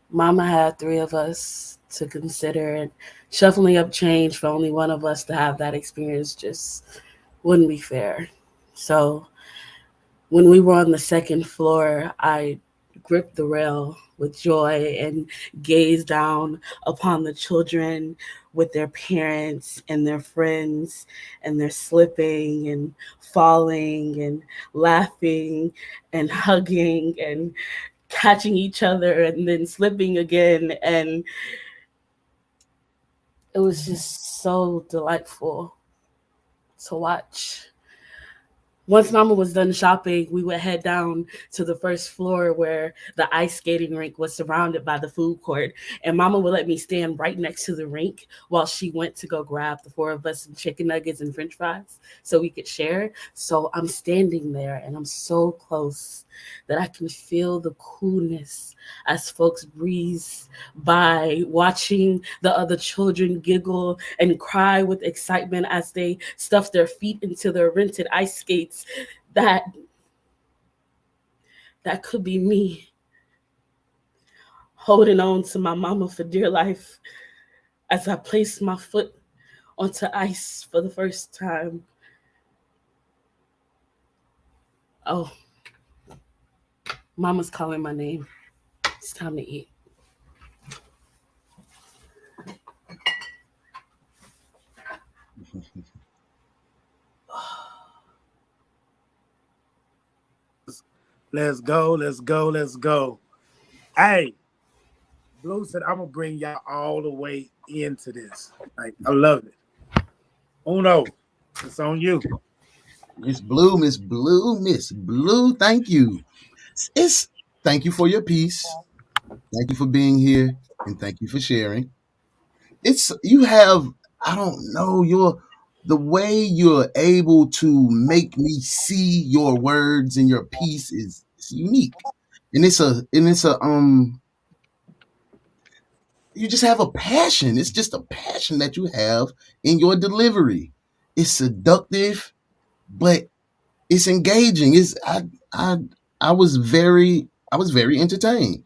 Mama had 3 of us to consider, and shuffling up change for only one of us to have that experience just wouldn't be fair. So when we were on the 2nd floor, I gripped the rail with joy and gazed down upon the children with their parents and their friends, and they're slipping and falling and laughing and hugging and catching each other and then slipping again. And it was just so delightful to watch. Once Mama was done shopping, we would head down to the 1st floor where the ice skating rink was surrounded by the food court. And Mama would let me stand right next to the rink while she went to go grab the 4 of us some chicken nuggets and french fries so we could share. So I'm standing there and I'm so close that I can feel the coolness as folks breeze by, watching the other children giggle and cry with excitement as they stuff their feet into their rented ice skates. That could be me, holding on to my mama for dear life as I placed my foot onto ice for the first time. Oh, Mama's calling my name. It's time to eat.
Let's go. Hey, Blue said, I'm going to bring y'all all the way into this. Like, I love it. Uno, it's on you.
Miss Blue. Thank you. Thank you for your piece. Thank you for being here, and thank you for sharing. You have, I don't know, the way you're able to make me see your words in your piece is unique. And it's a you just have a passion. It's just a passion that you have in your delivery. It's seductive, but it's engaging. I was very entertained.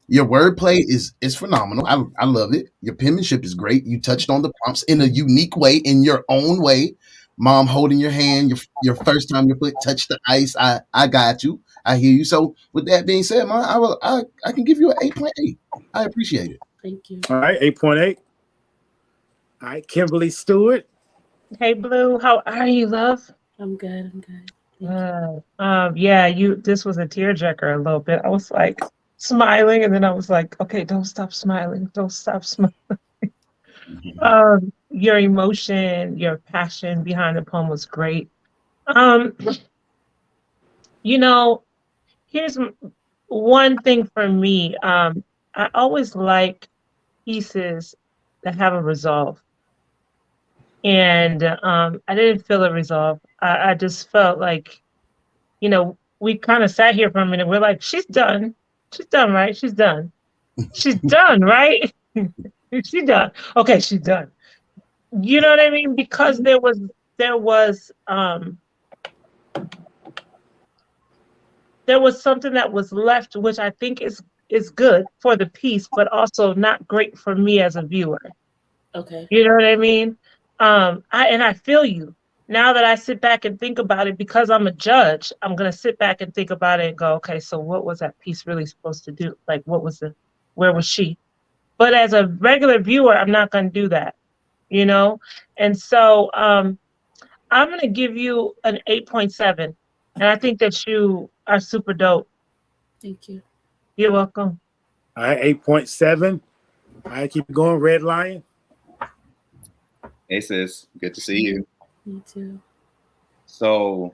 Your wordplay is phenomenal. I love it. Your penmanship is great. You touched on the prompts in a unique way, in your own way. Mom holding your hand, your first time your foot touched the ice. I got you. I hear you. So with that being said, Mom, I can give you an 8.8. I appreciate it.
Thank you.
All right, 8.8. All right, Kimberly Stewart.
Hey, Blue, how are you, love?
I'm good.
Yeah, this was a tearjerker a little bit. I was like smiling, and then I was like, okay, don't stop smiling. Your emotion, your passion behind the poem was great. You know, here's one thing for me. I always like pieces that have a resolve. And I didn't feel a resolve. I just felt like, we kind of sat here for a minute. We're like, she's done. She's done, right? She's done. She's done, right? She's done. Okay, she's done. You know what I mean? Because there was something that was left, which I think is good for the piece, but also not great for me as a viewer.
Okay.
You know what I mean? I feel you. Now that I sit back and think about it, because I'm a judge, I'm gonna sit back and think about it and go, okay, so what was that piece really supposed to do? Like, where was she? But as a regular viewer, I'm not gonna do that, you know? And so I'm gonna give you an 8.7. And I think that you are super dope.
Thank you.
You're welcome.
All right, 8.7. All right, keep going. Red Lion.
Hey sis, good to see you.
Me too.
So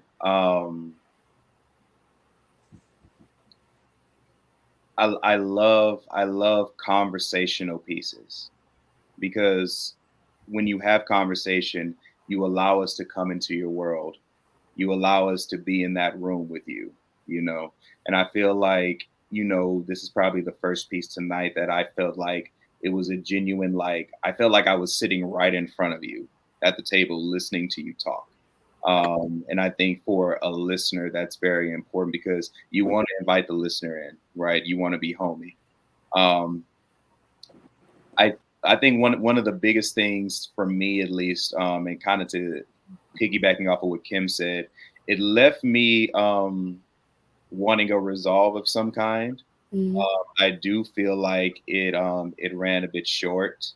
I love conversational pieces, because when you have conversation, you allow us to come into your world. You allow us to be in that room with you, And I feel like, this is probably the first piece tonight that I felt like it was a genuine, like, I felt like I was sitting right in front of you at the table listening to you talk. And I think for a listener, that's very important, because you want to invite the listener in, right? You want to be homey. I think one of the biggest things for me, at least, and kind of to piggybacking off of what Kim said, it left me wanting a resolve of some kind.
Mhm.
I do feel like it ran a bit short.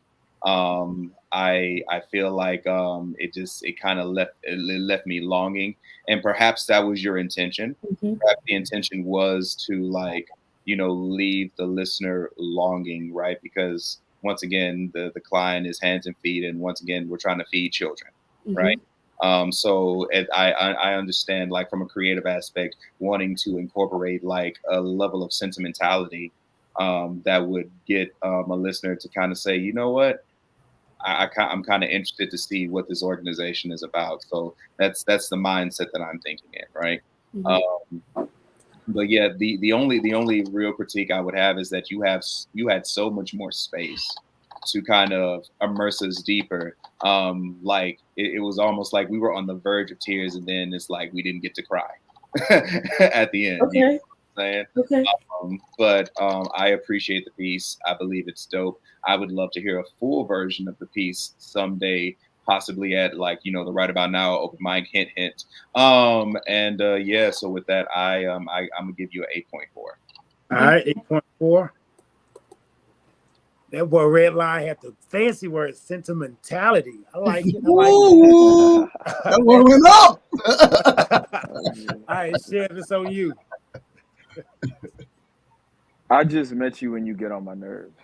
I feel like it kind of left me longing, and perhaps that was your intention.
Mhm.
Perhaps the intention was to, like, leave the listener longing, right? Because once again, the client is hands and feet, and once again, we're trying to feed children, right? So I understand, like, from a creative aspect, wanting to incorporate like a level of sentimentality that would get a listener to kind of say, you know what, I'm kind of interested to see what this organization is about. So that's the mindset that I'm thinking in, right? But yeah, the only real critique I would have is that you had so much more space to kind of immerse us deeper. Like it was almost like we were on the verge of tears, and then it's like we didn't get to cry at the end.
Okay.
You know what I'm saying?
Okay.
But I appreciate the piece. I believe it's dope. I would love to hear a full version of the piece someday, possibly at, like, the Right About Now open mic, hint hint. And yeah, so with that, I'm gonna give you an 8.4.
All right, 8.4. That boy Red Lion had the fancy word sentimentality. I like it. I like
Ooh, that one went up.
it. All right, Chef, it's on you.
I just met you when you get on my nerves.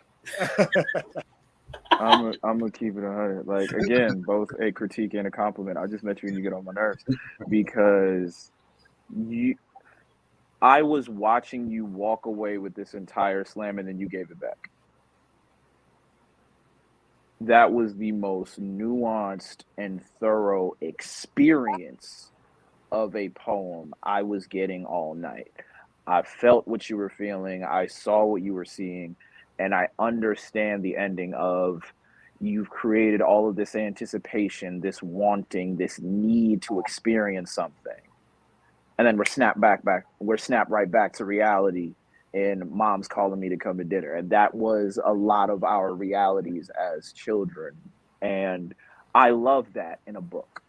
I'm gonna keep it 100. Like, again, both a critique and a compliment. I just met you when you get on my nerves, because I was watching you walk away with this entire slam, and then you gave it back. That was the most nuanced and thorough experience of a poem I was getting all night. I felt what you were feeling. I saw what you were seeing, and I understand the ending of, you've created all of this anticipation, this wanting, this need to experience something. And then we're snapped right back to reality, and mom's calling me to come to dinner. And that was a lot of our realities as children. And I love that in a book.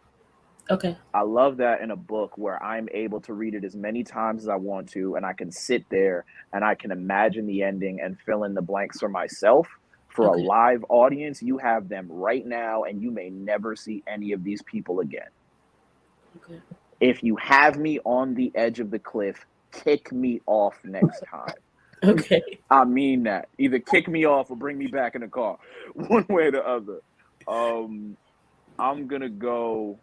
Okay.
I love that in a book where I'm able to read it as many times as I want to, and I can sit there and I can imagine the ending and fill in the blanks for myself. For a live audience, you have them right now, and you may never see any of these people again.
Okay.
If you have me on the edge of the cliff, kick me off next time.
Okay.
I mean that. Either kick me off or bring me back in the car. One way or the other. I'm going to go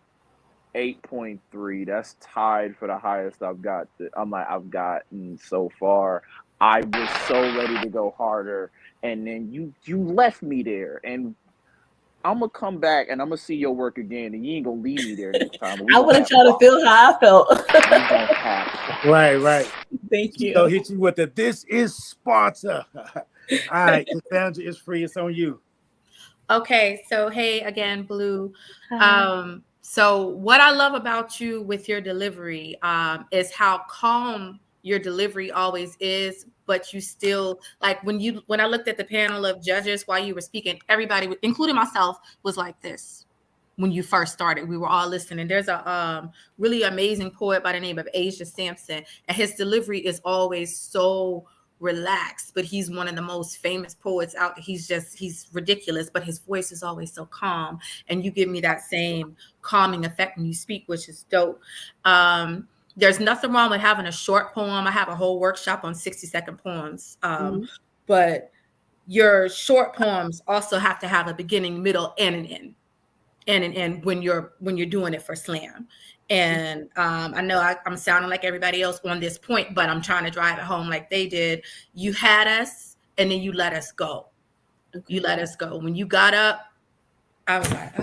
8.3. That's tied for the highest I've gotten so far. I was so ready to go harder, and then you left me there, and I'm gonna come back and I'm gonna see your work again, and you ain't gonna leave me there next time.
I want y'all to feel how I felt.
We gonna have
Right.
Thank you.
So hit you with the "This is Sparta." All right, Cassandra, it's free. It's on you.
Okay, so hey again, Blue.
Hi.
So what I love about you with your delivery is how calm your delivery always is, but you still like when I looked at the panel of judges while you were speaking, everybody, including myself, was like this. When you first started, we were all listening. There's a really amazing poet by the name of Asia Sampson, and his delivery is always so relaxed, but he's one of the most famous poets out. He's ridiculous, but his voice is always so calm, and you give me that same calming effect when you speak, which is dope. There's nothing wrong with having a short poem. I have a whole workshop on 60-second poems, but your short poems also have to have a beginning, middle, and an end. And when you're doing it for slam. And I know I'm sounding like everybody else on this point, but I'm trying to drive it home like they did. You had us, and then you let us go. Okay. You let us go. When you got up, I was like,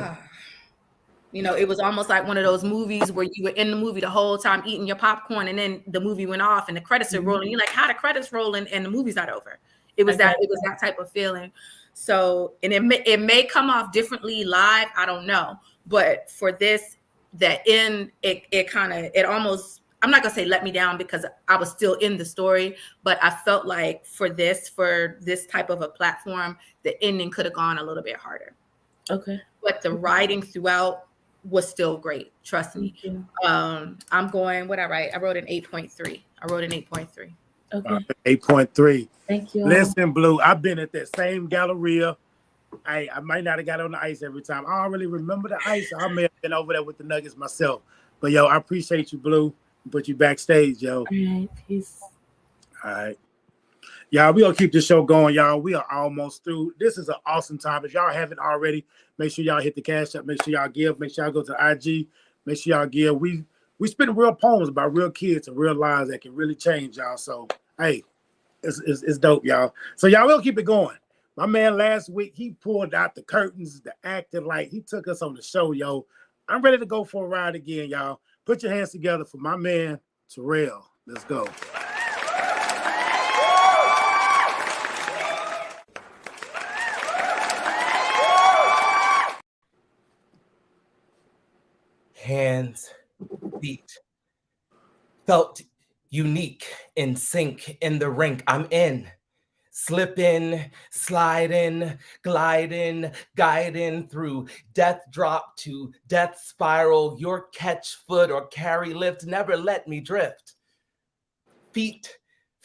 it was almost like one of those movies where you were in the movie the whole time eating your popcorn, and then the movie went off and the credits are rolling. You're like, how the credits rolling and the movie's not over? It was that type of feeling. So, and it may come off differently live. I don't know. But for this, the end, it almost, I'm not going to say let me down because I was still in the story, but I felt like for this type of a platform, the ending could have gone a little bit harder.
Okay.
But the writing throughout was still great. Trust me. I'm going, what I write? I wrote an 8.3.
Okay.
8.3.
Thank you.
Listen, Blue, I've been at that same Galleria. I might not have got on the ice every time. I don't really remember the ice. I may have been over there with the Nuggets myself. But, yo, I appreciate you, Blue. Put you backstage, yo.
All right, peace.
All right. Y'all, we going to keep the show going, y'all. We are almost through. This is an awesome time. If y'all haven't already, make sure y'all hit the cash up. Make sure y'all give. Make sure y'all go to IG. Make sure y'all give. We spit real poems about real kids and real lives that can really change, y'all. So, hey, it's dope, y'all. So, y'all, we'll keep it going. My man last week, he pulled out the curtains, the acting light. He took us on the show, yo. I'm ready to go for a ride again, y'all. Put your hands together for my man, Terrell. Let's go.
Hands, feet, felt unique in sync in the rink I'm in. Slipping, sliding, gliding, guiding through death drop to death spiral. Your catch foot or carry lift never let me drift. Feet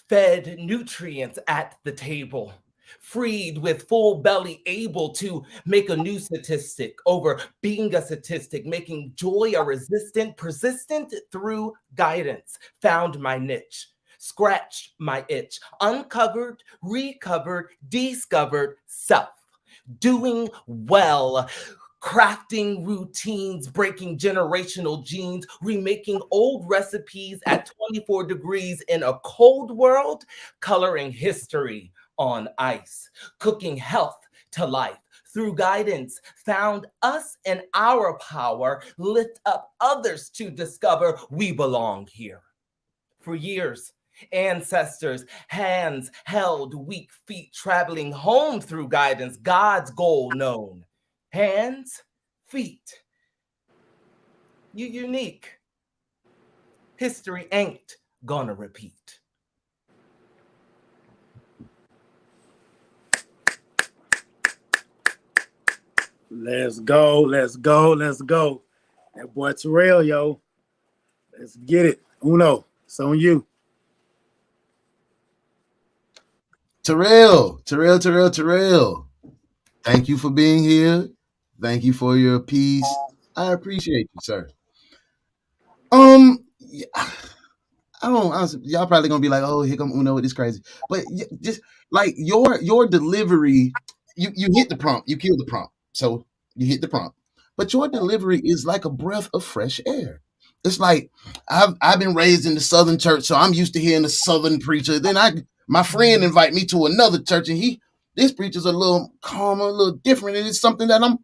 fed nutrients at the table. Freed with full belly, able to make a new statistic over being a statistic, making joy a resistant, persistent through guidance. Found my niche. Scratched my itch, uncovered, recovered, discovered self, doing well, crafting routines, breaking generational genes, remaking old recipes at 24 degrees in a cold world, coloring history on ice, cooking health to life. Through guidance, found us and our power, lift up others to discover we belong here. For years, ancestors, hands held, weak feet traveling home through guidance, God's goal known. Hands, feet, you unique. History ain't gonna repeat.
Let's go. That boy Terrell, yo. Let's get it. Uno, it's on you.
Terrell. Thank you for being here. Thank you for your piece. I appreciate you, sir. Yeah, I don't honestly, y'all probably gonna be like, oh, here come Uno with this crazy. But just like your delivery, you hit the prompt, you killed the prompt. So you hit the prompt. But your delivery is like a breath of fresh air. It's like I've been raised in the Southern church, so I'm used to hearing the Southern preacher. Then My friend invite me to another church, and this preacher's a little calmer, a little different, and it's something that I'm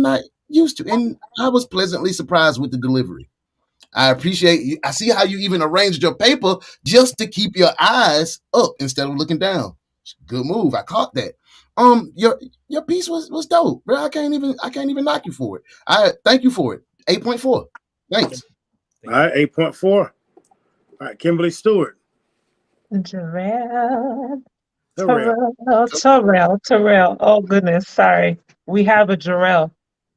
not used to. And I was pleasantly surprised with the delivery. I appreciate you. I see how you even arranged your paper just to keep your eyes up instead of looking down. Good move. I caught that. Your piece was dope, bro. I can't even knock you for it. I thank you for it. 8.4. Thanks.
All right, 8.4. All right, Kimberly Stewart.
Jarrell.
Terrell.
Terrell. Oh goodness, sorry. We have a Jarrell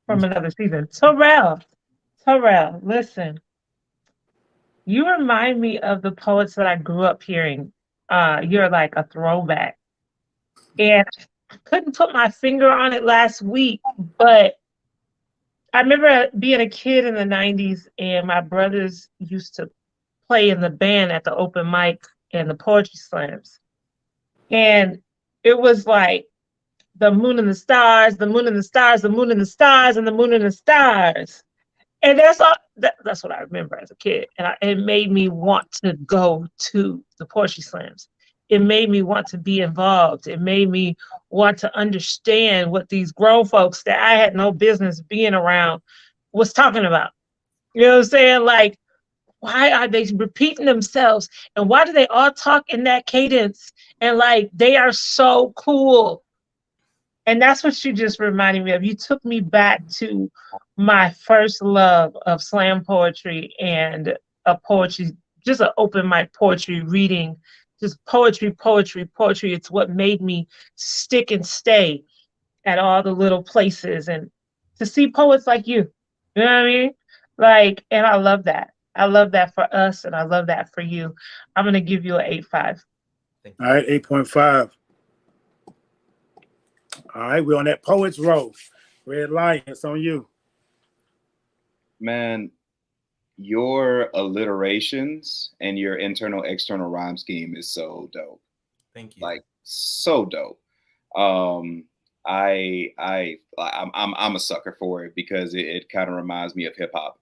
from another season. Terrell, listen. You remind me of the poets that I grew up hearing. You're like a throwback. And I couldn't put my finger on it last week, but I remember being a kid in the 90s, and my brothers used to play in the band at the open mic and the poetry slams. And it was like the moon and the stars, the moon and the stars, the moon and the stars, and the moon and the stars. And that's all. That's what I remember as a kid, and it made me want to go to the poetry slams. It made me want to be involved. It made me want to understand what these grown folks that I had no business being around was talking about. You know what I'm saying? Like, why are they repeating themselves, and why do they all talk in that cadence? And like, they are so cool. And that's what you just reminded me of. You took me back to my first love of slam poetry and a poetry, just an open mic poetry reading, just poetry. It's what made me stick and stay at all the little places and to see poets like you. You know what I mean? Like, and I love that. I love that for us, and I love that for you. I'm going to give you an 8.5.
All right, 8.5. All right, we're on that poets roll. Red Lion, it's on you.
Man, your alliterations and your internal external rhyme scheme is so dope.
Thank you.
Like, so dope. I'm a sucker for it because it kind of reminds me of hip hop.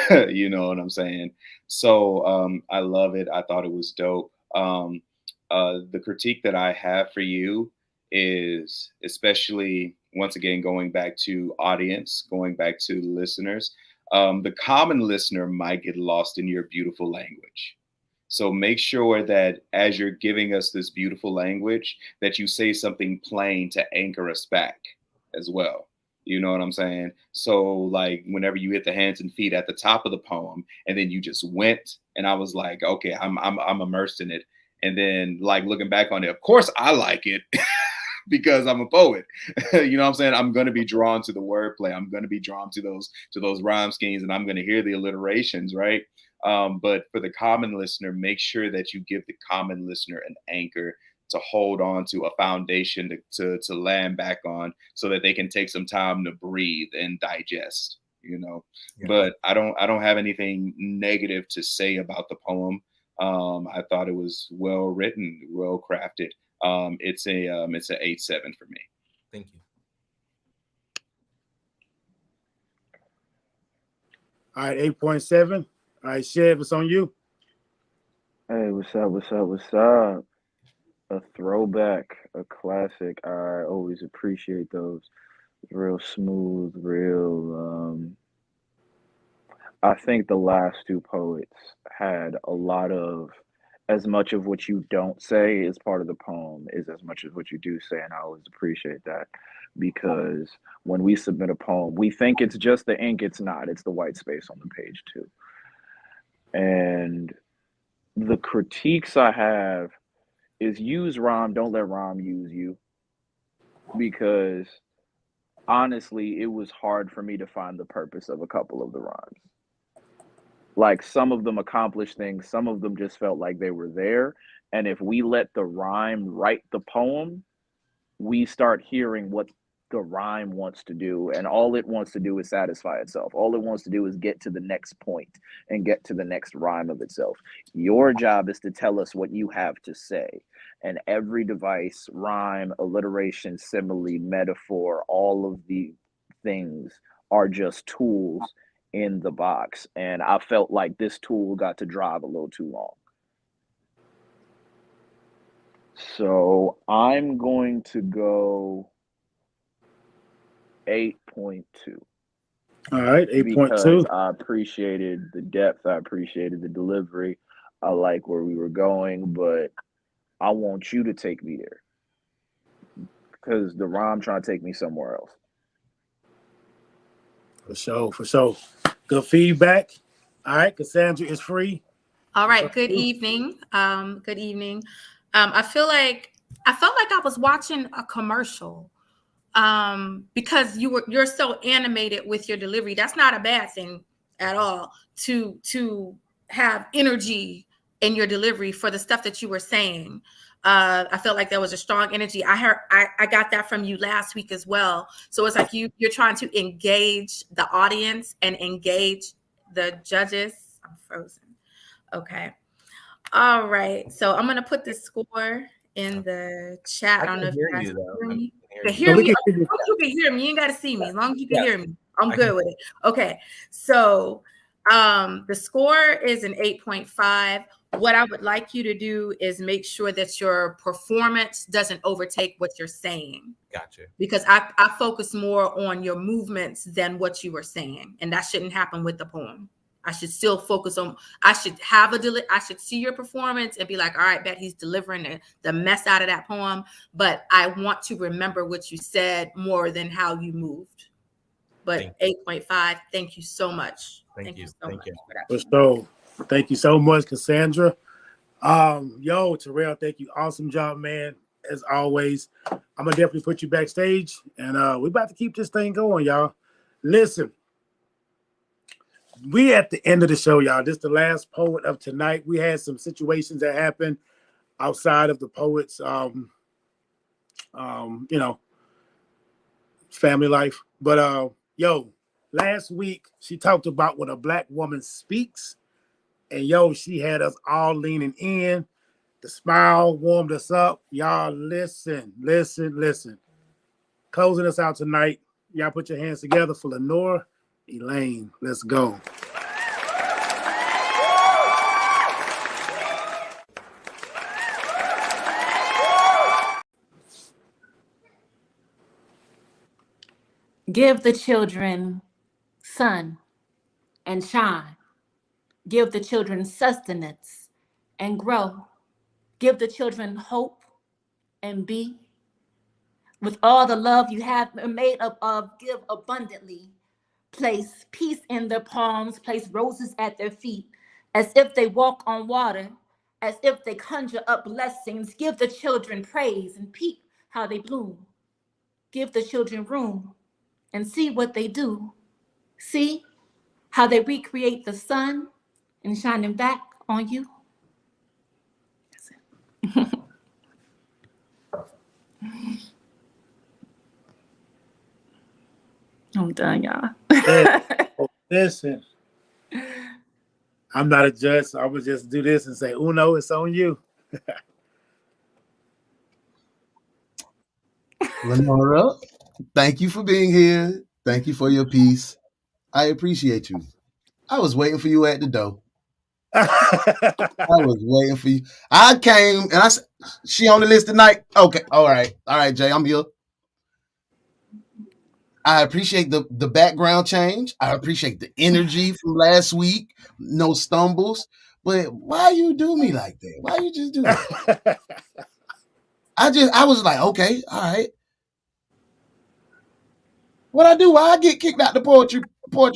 You know what I'm saying? So I love it. I thought it was dope. The critique that I have for you is, especially once again, going back to audience, going back to listeners, the common listener might get lost in your beautiful language. So make sure that as you're giving us this beautiful language, that you say something plain to anchor us back as well. You know what I'm saying? So like whenever you hit the hands and feet at the top of the poem, and then you just went, and I was like, okay, I'm immersed in it. And then like looking back on it, of course I like it because I'm a poet. You know what I'm saying? I'm going to be drawn to the wordplay. I'm going to be drawn to those rhyme schemes, and I'm going to hear the alliterations, right? But for the common listener, make sure that you give the common listener an anchor to hold on to, a foundation to land back on, so that they can take some time to breathe and digest, you know. Yeah. But I don't have anything negative to say about the poem. I thought it was well written, well crafted. It's a 8.7 for me.
Thank you.
All right, 8.7. All right, Chev, it's on you.
Hey, what's up? A throwback, a classic. I always appreciate those. Real smooth, real. I think the last two poets had a lot of, as much of what you don't say is part of the poem is as much as what you do say, and I always appreciate that, because when we submit a poem, we think it's just the ink. It's not. It's the white space on the page too. And the critiques I have is use rhyme, don't let rhyme use you. Because honestly, it was hard for me to find the purpose of a couple of the rhymes. Like some of them accomplished things, some of them just felt like they were there. And if we let the rhyme write the poem, we start hearing what the rhyme wants to do, and all it wants to do is satisfy itself. All it wants to do is get to the next point and get to the next rhyme of itself. Your job is to tell us what you have to say, and every device, rhyme, alliteration, simile, metaphor, all of the things are just tools in the box, and I felt like this tool got to drive a little too long. So I'm going to go 8.2.
All right, 8.2.
Because I appreciated the depth, I appreciated the delivery, I like where we were going, but I want you to take me there because the rhyme trying to take me somewhere else.
For sure, for sure. Good feedback. All right, Cassandra is free.
All right. Good evening. Good evening. I felt like I was watching a commercial because you're so animated with your delivery. That's not a bad thing at all to have energy in your delivery for the stuff that you were saying. I felt like there was a strong energy. I got that from you last week as well. So it's like you're trying to engage the audience and engage the judges. I'm frozen. Okay. All right. So I'm gonna put the score in the chat. I don't know if you guys can hear me. You can hear me. As long as you can hear me. You ain't gotta see me. As long as you can hear me, I'm good with it. Okay. So the score is an 8.5. What I would like you to do is make sure that your performance doesn't overtake what you're saying.
Gotcha.
Because I focus more on your movements than what you were saying. And that shouldn't happen with the poem. I should still focus on, I should see your performance and be like, all right, bet he's delivering the mess out of that poem. But I want to remember what you said more than how you moved. But 8.5, thank you so much. Thank you so much.
For sure. Thank you so much, Cassandra. Terrell, thank you. Awesome job, man. As always. I'm gonna definitely put you backstage, and we're about to keep this thing going, y'all. Listen. We at the end of the show, y'all. This is the last poet of tonight. We had some situations that happened outside of the poet's, family life. But last week she talked about when a Black woman speaks, and she had us all leaning in. The smile warmed us up. Y'all, listen. Closing us out tonight. Y'all put your hands together for Lenore Elaine. Let's go.
Give the children sun and shine. Give the children sustenance and grow. Give the children hope and be. With all the love you have made up of, give abundantly. Place peace in their palms, place roses at their feet, as if they walk on water, as if they conjure up blessings. Give the children praise and peep how they bloom. Give the children room and see what they do. See how they recreate the sun and shining back on you. That's it. I'm done, y'all.
Listen, I'm not a judge, so I would just do this and say, Uno, it's on you.
Lenora, thank you for being here. Thank you for your piece. I appreciate you. I was waiting for you at the door. I was waiting for you. I came and I said, she on the list tonight? Okay. All right, Jay, I'm here. I appreciate the background change. I appreciate the energy from last week. No stumbles. But why you do me like that? Why you just do that? I was like, okay, all right. What I do? Why I get kicked out the poetry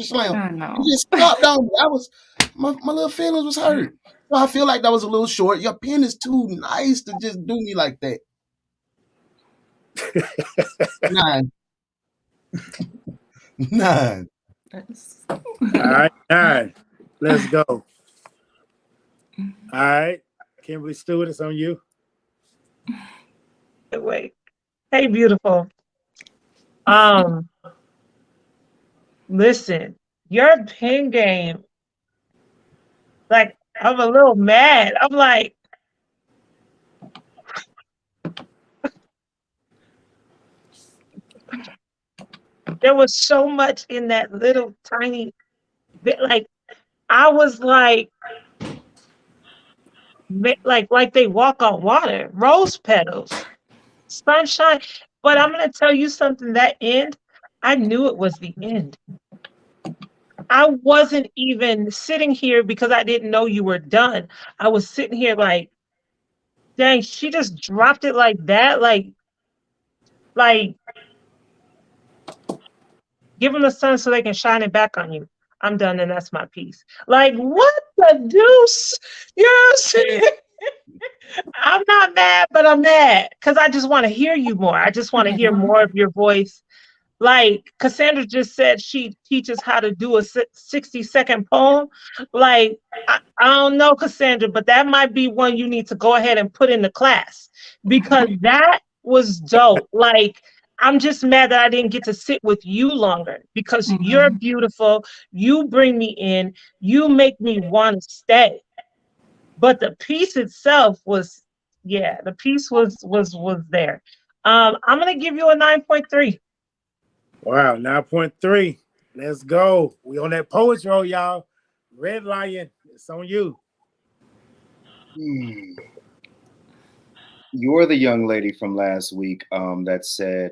slam?
I know.
You just stopped on me. My little feelings was hurt. So I feel like that was a little short. Your pen is too nice to just do me like that. 9. 9.
All right, 9. Let's go. All right, Kimberly Stewart, it's on you.
Wait. Hey, beautiful. Listen, your pen game, like, I'm a little mad. I'm like, there was so much in that little tiny bit. Like, I was like, like they walk on water, rose petals, sunshine. But I'm gonna tell you something. That end, I knew it was the end. I wasn't even sitting here because I didn't know you were done. I was sitting here like, dang, she just dropped it like that. Like give them the sun so they can shine it back on you. I'm done, and that's my piece. Like, what the deuce? You know what I'm saying? I'm not mad, but I'm mad because I just want to hear you more. I just want to hear more of your voice. Like Cassandra just said, she teaches how to do a 60-second poem. Like, I don't know, Cassandra, but that might be one you need to go ahead and put in the class because that was dope. Like, I'm just mad that I didn't get to sit with you longer because you're beautiful. You bring me in. You make me want to stay. But the piece itself was, yeah, the piece was there. I'm gonna give you a 9.3.
Wow, 9.3. Let's go. We on that poetry roll, y'all. Red Lion, it's on you.
You're the young lady from last week that said,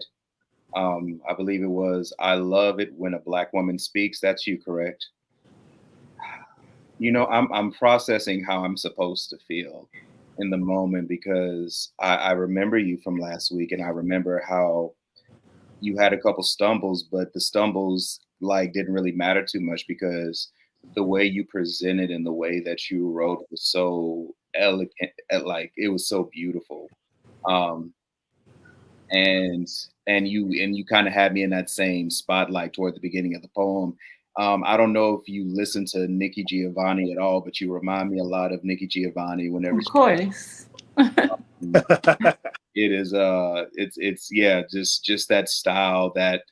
I believe it was, I love it when a Black woman speaks. That's you, correct? You know, I'm processing how I'm supposed to feel in the moment because I remember you from last week, and I remember how you had a couple stumbles, but the stumbles like didn't really matter too much because the way you presented and the way that you wrote was so elegant, like it was so beautiful. Um, and you kind of had me in that same spotlight toward the beginning of the poem. I don't know if you listen to Nikki Giovanni at all, but you remind me a lot of Nikki Giovanni whenever.
Of course.
It is it's yeah, just that style, that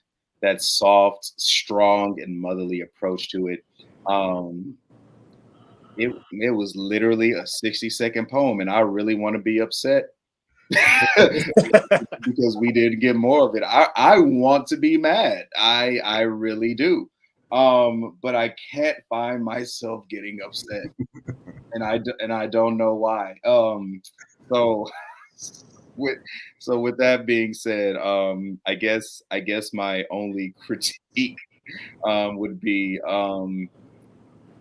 soft, strong, and motherly approach to it. It was literally a 60-second poem, and I really want to be upset because we didn't get more of it. I want to be mad. I really do. But I can't find myself getting upset, and I don't know why. So with that being said, I guess my only critique would be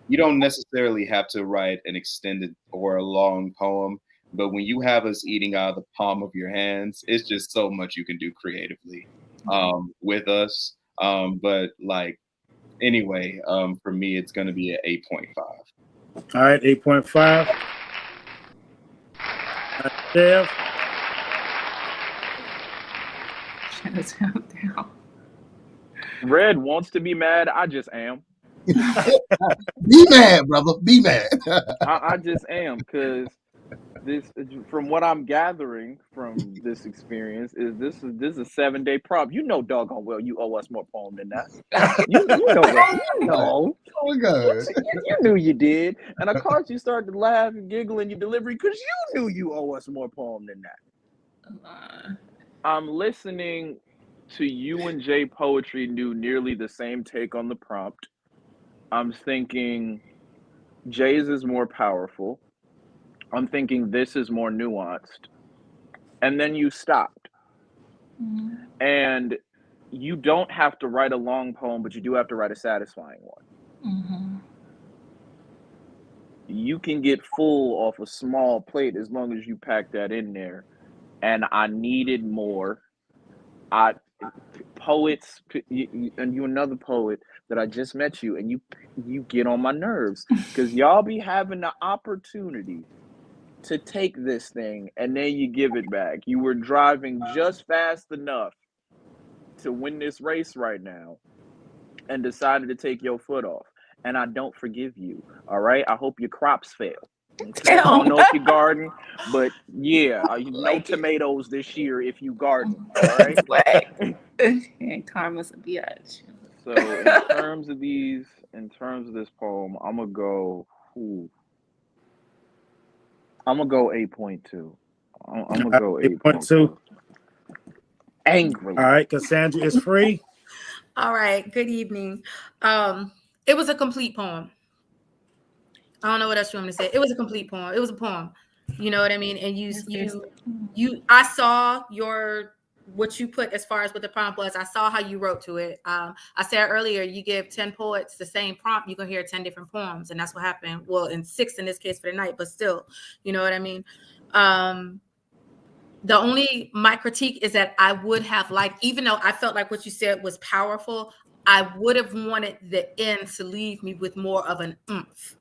you don't necessarily have to write an extended or a long poem, but when you have us eating out of the palm of your hands, it's just so much you can do creatively with us. But like anyway, for me, it's going to be an 8.5.
All right, 8.5. Jeff.
Red wants to be mad. I just am.
Be mad, brother. Be mad.
I just am, because this, from what I'm gathering from this experience, is this is a 7-day prompt. You know doggone well you owe us more poem than that. You know that. You know.
Oh my God.
You knew you did. And of course you started to laugh and giggle in your delivery because you knew you owe us more poem than that. I'm listening to you and Jay Poetry do nearly the same take on the prompt. I'm thinking Jay's is more powerful. I'm thinking this is more nuanced. And then you stopped. And you don't have to write a long poem, but you do have to write a satisfying one. You can get full off a small plate as long as you pack that in there. And I needed more. Poets, and you're another poet that I just met you, and you get on my nerves because y'all be having the opportunity to take this thing and then you give it back. You were driving just fast enough to win this race right now and decided to take your foot off. And I don't forgive you. All right. I hope your crops fail. I don't know if you garden, but yeah, no tomatoes this year if you garden. All right.
And karma's a bitch.
So in terms of this poem, I'm gonna go 8.2. I'm gonna go 8.2. Angrily.
All right, Cassandra is free.
All right, good evening. It was a complete poem. I don't know what else you want me to say. It was a complete poem. It was a poem. You know what I mean? And I saw what you put as far as what the prompt was. I saw how you wrote to it. I said earlier, you give 10 poets the same prompt, you can hear 10 different poems. And that's what happened. Well, in 6 in this case for the night, but still, you know what I mean? The only, my critique is that I would have liked, even though I felt like what you said was powerful, I would have wanted the end to leave me with more of an oomph.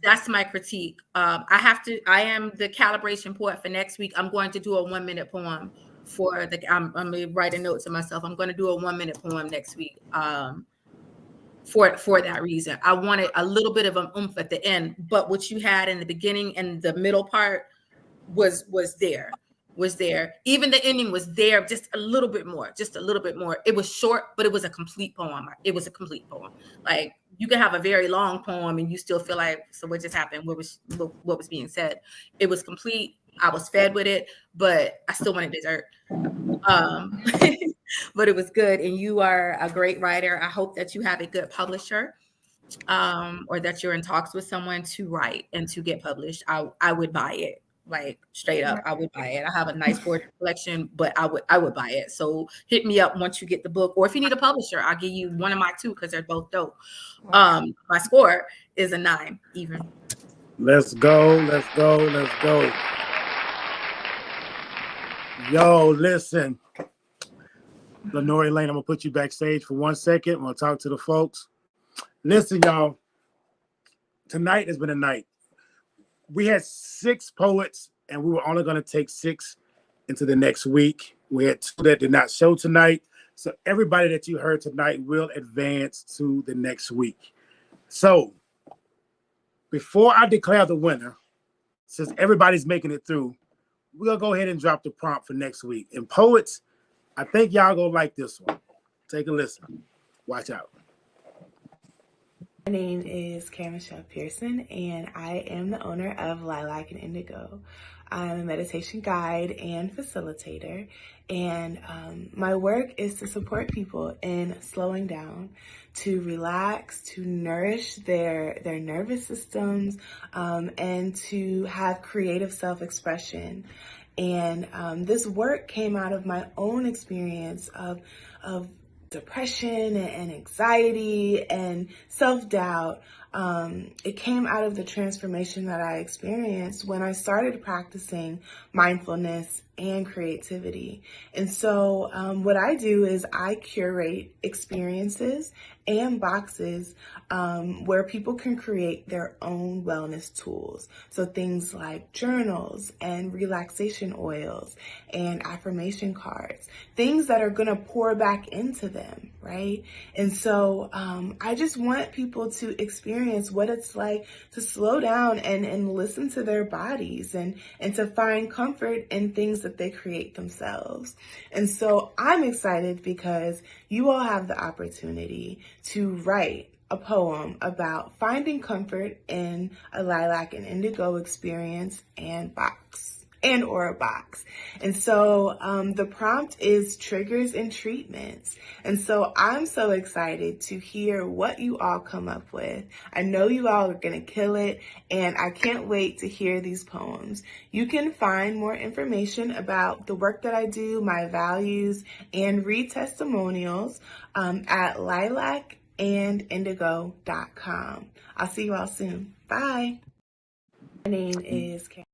That's my critique. I am the calibration poet for next week. I'm going to do a 1-minute poem I'm gonna write a note to myself. I'm going to do a 1-minute poem next week. For that reason, I wanted a little bit of an oomph at the end, but what you had in the beginning and the middle part was there. Even the ending was there, just a little bit more. It was short, but it was a complete poem. Like, you can have a very long poem and you still feel like, so what just happened? What was being said? It was complete. I was fed with it, but I still wanted dessert. But it was good. And you are a great writer. I hope that you have a good publisher, or that you're in talks with someone to write and to get published. I would buy it. Like, straight up, I would buy it. I have a nice poetry collection, but I would buy it. So hit me up once you get the book, or if you need a publisher, I'll give you one of my 2 because they're both dope. My score is a 9 even.
Let's go. Yo, listen. Lenore Lane, I'm gonna put you backstage for 1 second. I'm gonna talk to the folks. Listen, y'all. Tonight has been a night. We had 6 poets, and we were only going to take 6 into the next week. We had 2 that did not show tonight. So everybody that you heard tonight will advance to the next week. So before I declare the winner, since everybody's making it through, we're going to go ahead and drop the prompt for next week. And poets, I think y'all going to like this one. Take a listen. Watch out.
My name is Karen Michelle Pearson, and I am the owner of Lilac and Indigo. I'm a meditation guide and facilitator, and my work is to support people in slowing down, to relax, to nourish their nervous systems, and to have creative self-expression. And this work came out of my own experience of depression and anxiety and self-doubt. It came out of the transformation that I experienced when I started practicing mindfulness and creativity. And so what I do is I curate experiences and boxes where people can create their own wellness tools. So things like journals and relaxation oils and affirmation cards, things that are going to pour back into them, right? And so I just want people to experience what it's like to slow down and listen to their bodies and to find comfort in things that they create themselves. And so I'm excited because you all have the opportunity to write a poem about finding comfort in a lilac and indigo experience and or a box. And so the prompt is triggers and treatments. And so I'm so excited to hear what you all come up with. I know you all are going to kill it, and I can't wait to hear these poems. You can find more information about the work that I do, my values, and read testimonials at lilacandindigo.com. I'll see you all soon. Bye. My name is Karen.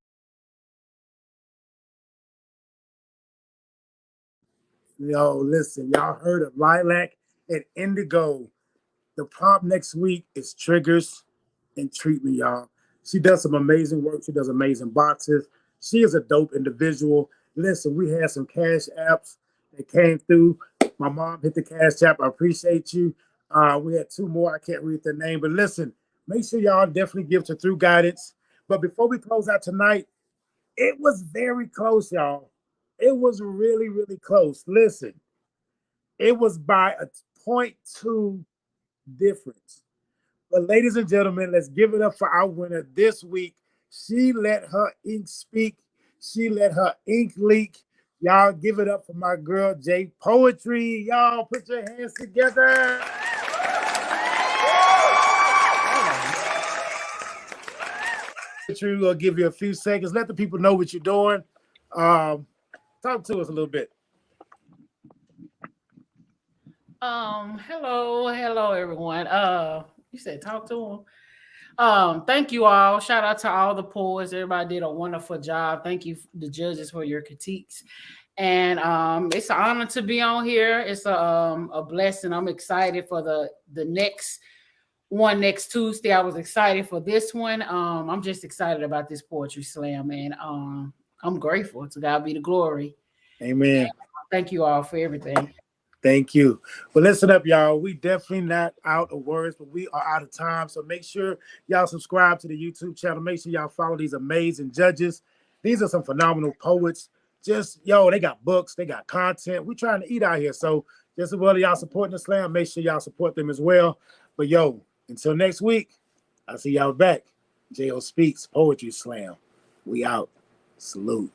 Yo, listen, y'all heard of Lilac and Indigo. The prompt next week is triggers and treatment, y'all. She does some amazing work. She does amazing boxes. She is a dope individual. Listen, we had some cash apps that came through. My mom hit the cash app. I appreciate you. We had 2 more. I can't read their name, but listen, make sure y'all definitely give to Thru Guidance. But before we close out tonight, it was very close, y'all. It was really, really close. Listen, it was by a 0.2 difference. But ladies and gentlemen, let's give it up for our winner this week. She let her ink speak. She let her ink leak. Y'all give it up for my girl, J Poetry. Y'all put your hands together. poetry. We'll give you a few seconds. Let the people know what you're doing. Talk to us a little bit.
Hello everyone. You said talk to them. Thank you all. Shout out to all the poets. Everybody did a wonderful job. Thank you, the judges, for your critiques. And it's an honor to be on here. It's a blessing. I'm excited for the next one next Tuesday. I was excited for this one. I'm just excited about this poetry slam, and I'm grateful. To God be the glory.
Amen.
And thank you all for everything.
Thank you. Well, listen up, y'all. We definitely not out of words, but we are out of time. So make sure y'all subscribe to the YouTube channel. Make sure y'all follow these amazing judges. These are some phenomenal poets. Just, they got books. They got content. We're trying to eat out here. So just as well as y'all supporting the slam, make sure y'all support them as well. But, until next week, I'll see y'all back. J.O. Speaks Poetry Slam. We out. Salute.